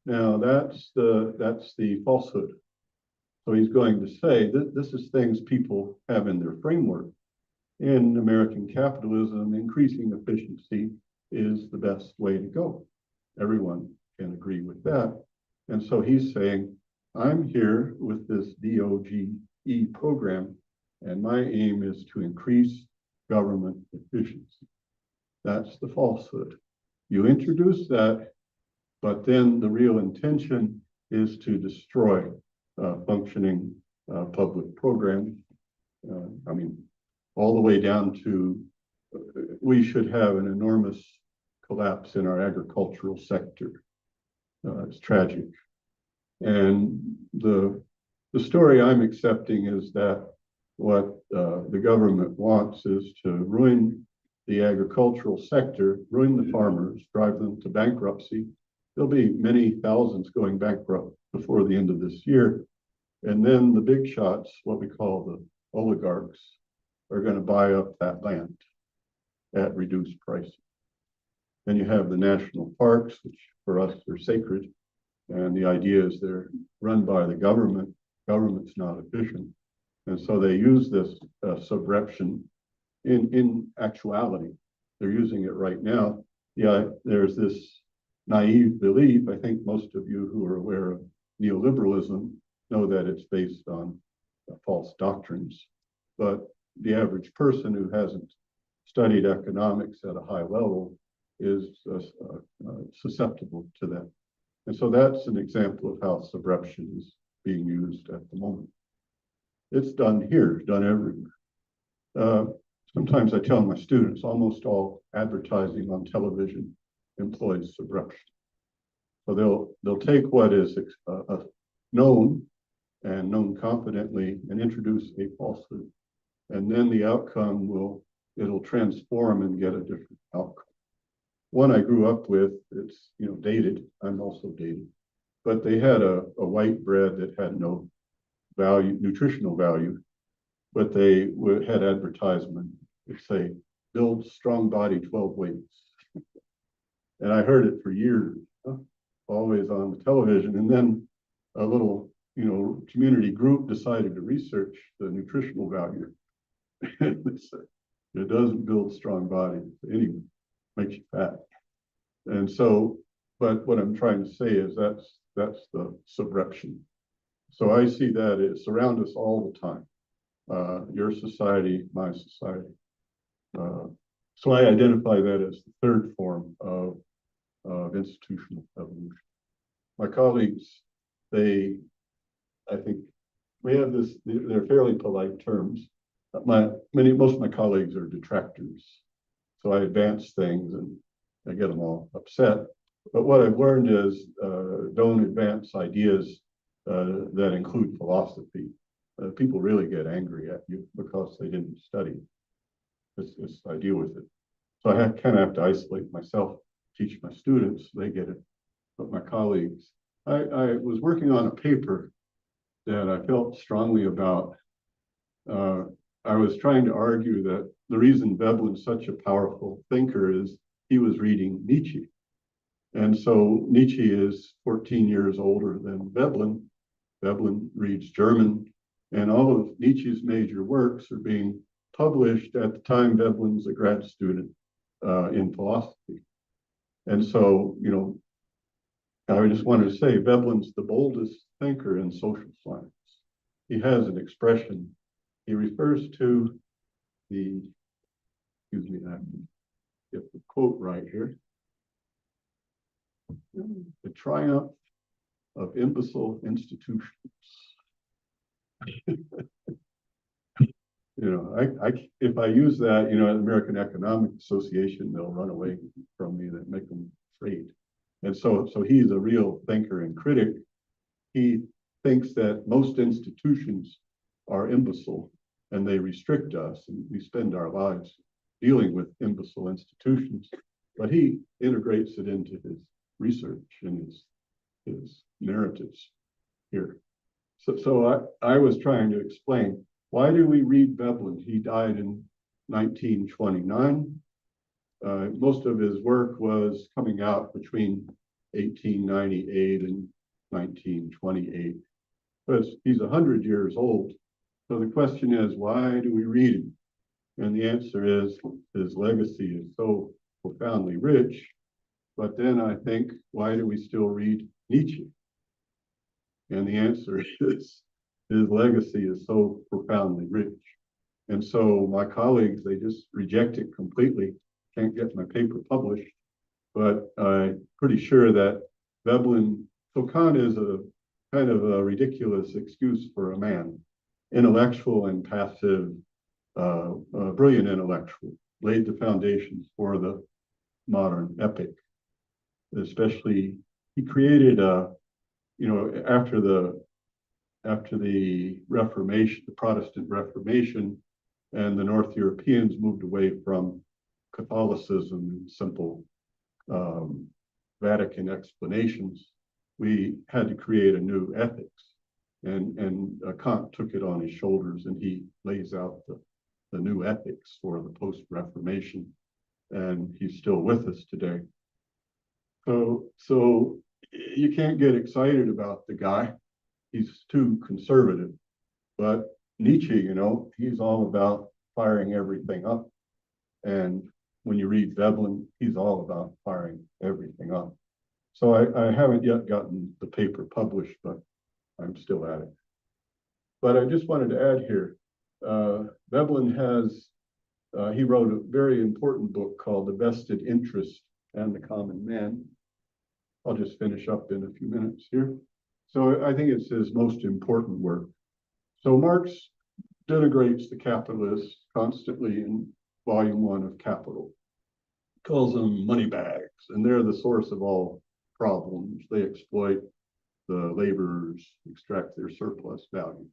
Now that's the falsehood. So he's going to say that this is things people have in their framework. In American capitalism, increasing efficiency is the best way to go. Everyone can agree with that. And so he's saying, I'm here with this DOGE program, and my aim is to increase government efficiency. That's the falsehood. You introduce that, but then the real intention is to destroy functioning public programs. I mean, all the way down to we should have an enormous collapse in our agricultural sector. It's tragic. And the story I'm accepting is that what the government wants is to ruin the agricultural sector, ruin the farmers, drive them to bankruptcy. There'll be many thousands going bankrupt before the end of this year. And then the big shots, what we call the oligarchs, are going to buy up that land at reduced prices. Then you have the national parks, which for us are sacred. And the idea is they're run by the government. Government's not efficient. And so they use this subreption in actuality. They're using it right now. Yeah, there's this naive belief. I think most of you who are aware of neoliberalism know that it's based on false doctrines. But the average person who hasn't studied economics at a high level is susceptible to that. And so that's an example of how subreption is being used at the moment. It's done here, done everywhere. Sometimes I tell my students almost all advertising on television employs subreption. So they'll take what is known and known confidently and introduce a falsehood. And then the outcome it'll transform and get a different outcome. One I grew up with, it's dated. I'm also dated, but they had a white bread that had no value, nutritional value, but they had advertisement that say, build strong body 12 weights. And I heard it for years, always on the television. And then a little, community group decided to research the nutritional value. They said, it doesn't build strong body. Anyway, makes you fat. And so, but what I'm trying to say is that's the subreption. So I see that it surrounds us all the time. Your society, my society. So I identify that as the third form of institutional evolution. My colleagues, I think we have this, they're fairly polite terms. Most of my colleagues are detractors. So I advance things and I get them all upset. But what I've learned is don't advance ideas that include philosophy. People really get angry at you because they didn't study. I deal with it. So I kind of have to isolate myself, teach my students, they get it. But my colleagues, I was working on a paper that I felt strongly about. I was trying to argue that the reason Veblen's such a powerful thinker is he was reading Nietzsche. And so Nietzsche is 14 years older than Veblen. Veblen reads German, and all of Nietzsche's major works are being published at the time Veblen's a grad student in philosophy. And so, I just wanted to say Veblen's the boldest thinker in social science. He has an expression. He refers to I can get the quote right here. The triumph of imbecile institutions. If I use that, at the American Economic Association, they'll run away from me, that make them afraid. And so he's a real thinker and critic. He thinks that most institutions are imbecile and they restrict us, and we spend our lives dealing with imbecile institutions. But he integrates it into his research and his narratives here. So I was trying to explain Why do we read Veblen? He died in 1929. Most of his work was coming out between 1898 and 1928. But he's 100 years old. So the question is, why do we read him? And the answer is, his legacy is so profoundly rich. But then I think, why do we still read Nietzsche? And the answer is, his legacy is so profoundly rich. And so my colleagues, they just reject it completely. Can't get my paper published. But I'm pretty sure that Veblen, so Kant is a kind of a ridiculous excuse for a man, intellectual and passive, brilliant intellectual, laid the foundations for the modern epic. Especially, he created after the Reformation, the Protestant Reformation, and the North Europeans moved away from Catholicism and simple Vatican explanations. We had to create a new ethics, and Kant took it on his shoulders, and he lays out the new ethics for the post-Reformation, and he's still with us today. So you can't get excited about the guy. He's too conservative. But Nietzsche, he's all about firing everything up. And when you read Veblen, he's all about firing everything up. So I haven't yet gotten the paper published, but I'm still at it. But I just wanted to add here, Veblen he wrote a very important book called The Vested Interest and the Common Man. I'll just finish up in a few minutes here. So I think it's his most important work. So Marx denigrates the capitalists constantly in volume 1 of Capital. Calls them money bags, and they're the source of all problems. They exploit the laborers, extract their surplus value.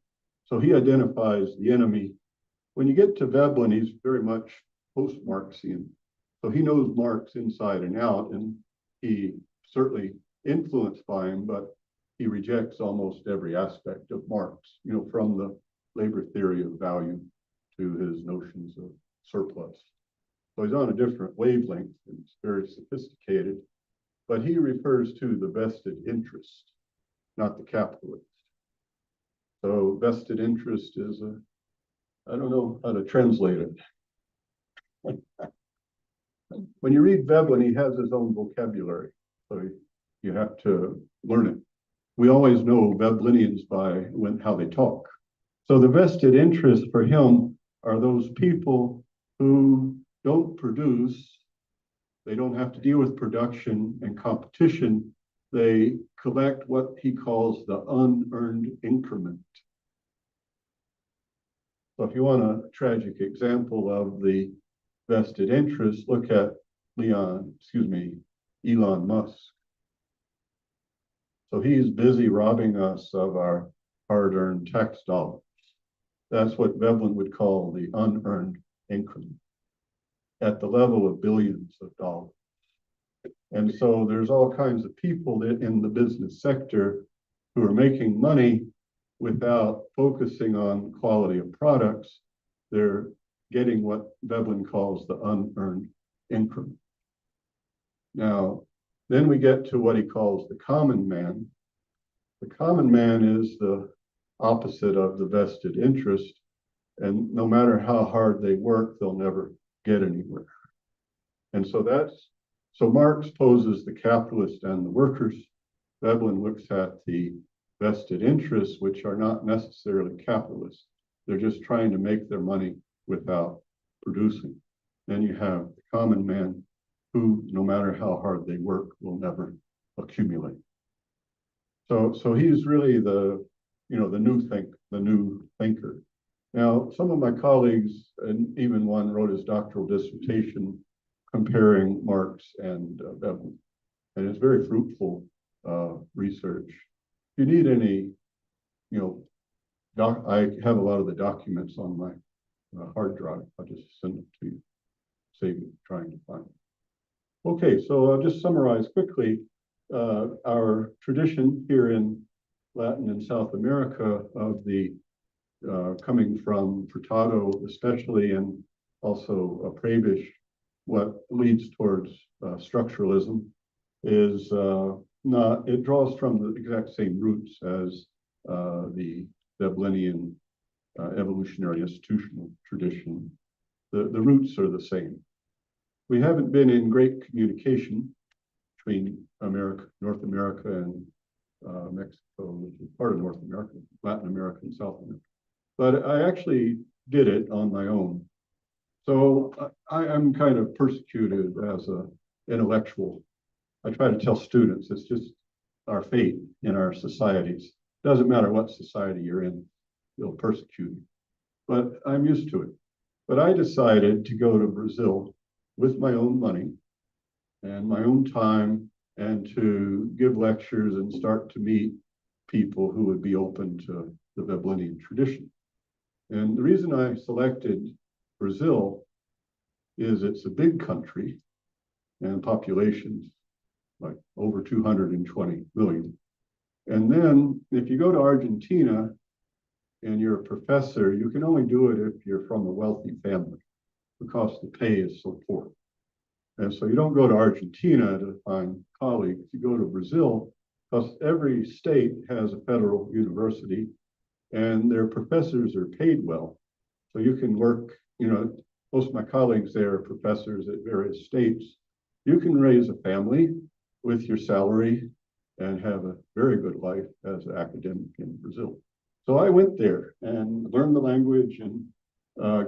So he identifies the enemy. When you get to Veblen, he's very much post-Marxian. So he knows Marx inside and out, and he certainly influenced by him, but he rejects almost every aspect of Marx, from the labor theory of value to his notions of surplus. So he's on a different wavelength, and it's very sophisticated, but he refers to the vested interest, not the capitalist. So vested interest is I don't know how to translate it. When you read Veblen, he has his own vocabulary, so you have to learn it. We always know Veblenians by how they talk. So the vested interest for him are those people who don't produce. They don't have to deal with production and competition. They collect what he calls the unearned increment. So if you want a tragic example of the vested interest, look at Elon Musk. So he's busy robbing us of our hard-earned tax dollars. That's what Veblen would call the unearned increment at the level of billions of dollars. And so there's all kinds of people in the business sector who are making money without focusing on quality of products. They're getting what Veblen calls the unearned increment. Now, then we get to what he calls the common man. The common man is the opposite of the vested interest, and no matter how hard they work, they'll never get anywhere. And so Marx poses the capitalist and the workers. Veblen looks at the vested interests, which are not necessarily capitalists. They're just trying to make their money without producing. Then you have the common man, who, no matter how hard they work, will never accumulate. So he's really the new thinker. Now, some of my colleagues, and even one wrote his doctoral dissertation comparing Marx and Veblen, and it's very fruitful research. If you need any, I have a lot of the documents on my hard drive. I'll just send it to you, save you trying to find it. Okay, so I'll just summarize quickly our tradition here in Latin and South America of the coming from Furtado especially, and also Prebisch, what leads towards structuralism is it draws from the exact same roots as the Veblenian evolutionary-institutional tradition. The roots are the same. We haven't been in great communication between North America and Mexico, which is part of North America, Latin America and South America. But I actually did it on my own. So I'm kind of persecuted as an intellectual. I try to tell students it's just our fate in our societies. Doesn't matter what society you're in, they'll persecute you. But I'm used to it. But I decided to go to Brazil with my own money and my own time, and to give lectures and start to meet people who would be open to the Veblenian tradition. And the reason I selected Brazil is it's a big country and population's like over 220 million. And then if you go to Argentina and you're a professor, you can only do it if you're from a wealthy family because the pay is so poor. And so you don't go to Argentina to find colleagues, you go to Brazil because every state has a federal university and their professors are paid well. So you can work, most of my colleagues there are professors at various states. You can raise a family with your salary and have a very good life as an academic in Brazil. So I went there and learned the language and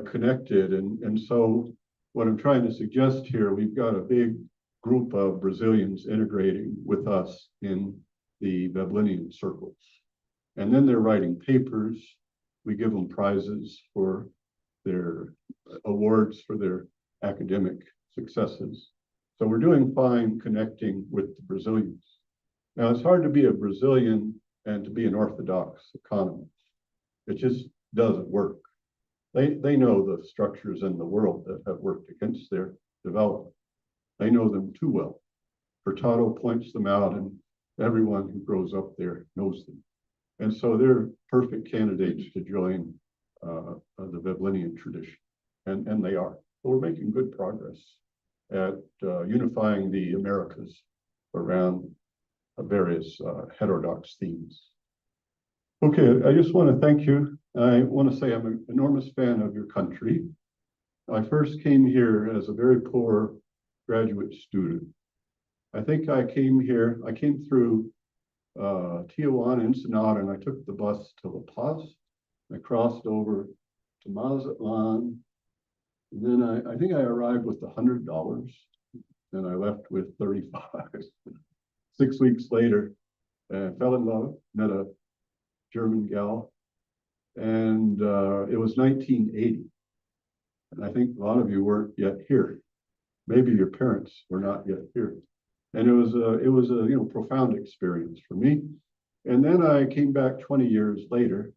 connected. And so what I'm trying to suggest here, we've got a big group of Brazilians integrating with us in the Veblenian circles. And then they're writing papers. We give them prizes for their awards for their academic successes. So we're doing fine connecting with the Brazilians. Now, it's hard to be a Brazilian and to be an orthodox economist. It just doesn't work. They know the structures in the world that have worked against their development. They know them too well. Furtado points them out, and everyone who grows up there knows them. And so they're perfect candidates to join the Veblenian tradition, and they are. So we're making good progress at unifying the Americas around various heterodox themes. Okay, I just want to thank you. I want to say I'm an enormous fan of your country. I first came here as a very poor graduate student. I think I came through Tijuana, Ensenada, and I took the bus to La Paz. I crossed over to Mazatlan. And then I think I arrived with $100, and I left with 35. 6 weeks later, I fell in love, met a German gal, and it was 1980. And I think a lot of you weren't yet here. Maybe your parents were not yet here. And it was a profound experience for me. And then I came back 20 years later.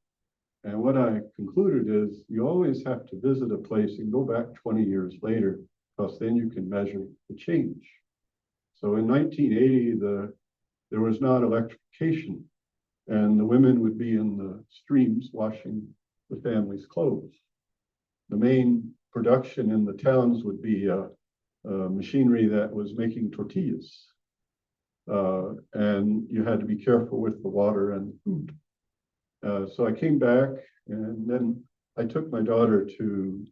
And what I concluded is you always have to visit a place and go back 20 years later, because then you can measure the change. So in 1980, there was not electrification, and the women would be in the streams washing the family's clothes. The main production in the towns would be machinery that was making tortillas. And you had to be careful with the water and food. So I came back, and then I took my daughter to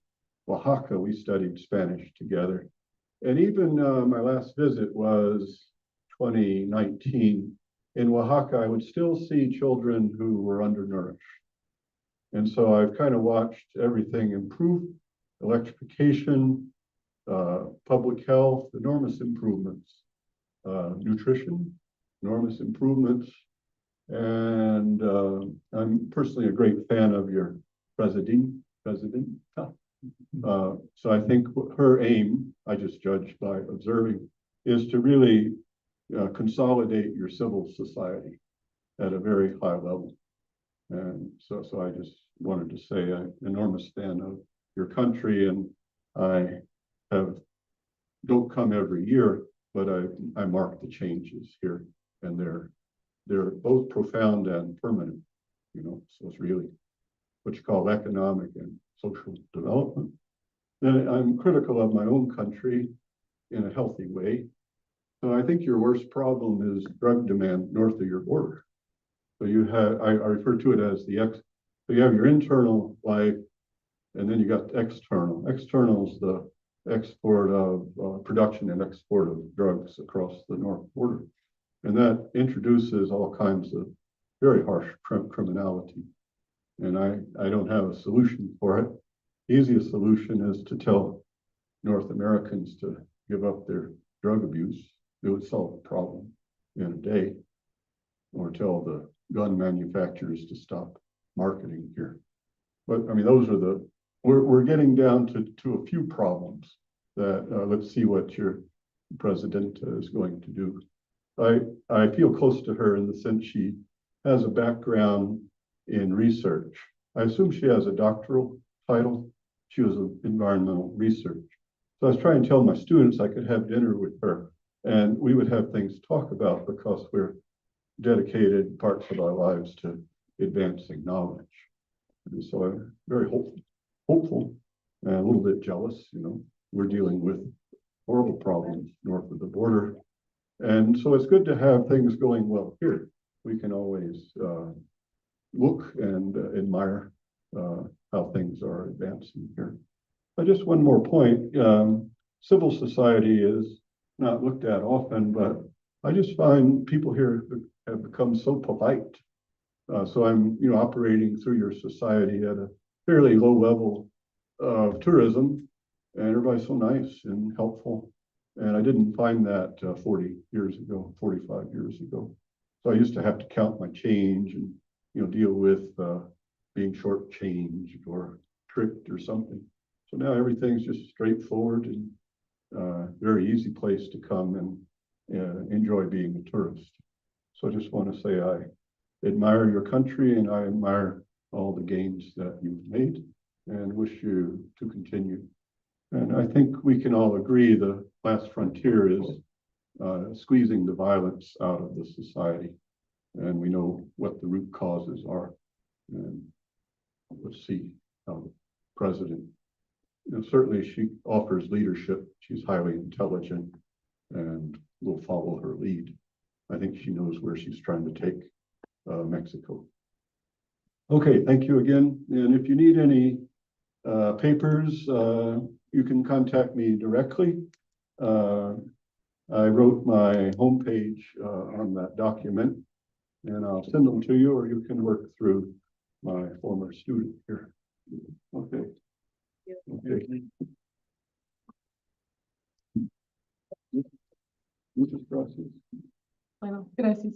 Oaxaca. We studied Spanish together. And even my last visit was 2019. In Oaxaca, I would still see children who were undernourished. And so I've kind of watched everything improve, electrification, public health, enormous improvements, nutrition, enormous improvements. And I'm personally a great fan of your president. So I think her aim, I just judge by observing, is to really consolidate your civil society at a very high level. And so I just wanted to say I'm an enormous fan of your country, and I don't come every year, but I mark the changes here, and they're both profound and permanent, so it's really what you call economic and social development, then I'm critical of my own country in a healthy way. So I think your worst problem is drug demand north of your border. So you have, I refer to it as so you have your internal life, and then you got the external. External is the export of production and export of drugs across the north border. And that introduces all kinds of very harsh criminality. And I don't have a solution for it. The easiest solution is to tell North Americans to give up their drug abuse. It would solve the problem in a day. Or tell the gun manufacturers to stop marketing here. But I mean, those are we're getting down to a few problems that let's see what your president is going to do. I feel close to her in the sense she has a background in research. I assume she has a doctoral title. She was an environmental research. So I was trying to tell my students I could have dinner with her and we would have things to talk about because we're dedicated parts of our lives to advancing knowledge. And so I'm very hopeful and a little bit jealous, you know, we're dealing with horrible problems north of the border. And so it's good to have things going well here. We can always look and admire how things are advancing here. But just one more point, civil society is not looked at often, but I just find people here have become so polite. So I'm, you know, operating through your society at a fairly low level of tourism, and everybody's so nice and helpful. And I didn't find that 40 years ago, 45 years ago. So I used to have to count my change and, you know, deal with being shortchanged or tricked or something. So now everything's just straightforward and very easy place to come and enjoy being a tourist. So I just want to say I admire your country and I admire all the gains that you've made and wish you to continue. And I think we can all agree the last frontier is squeezing the violence out of the society. And we know what the root causes are. And let's see how the president, you know, certainly she offers leadership. She's highly intelligent and we'll follow her lead. I think she knows where she's trying to take Mexico. Okay, thank you again. And if you need any papers, you can contact me directly. I wrote my homepage on that document and I'll send them to you or you can work through my former student here. Okay. Okay. Muchas gracias. Bueno, gracias.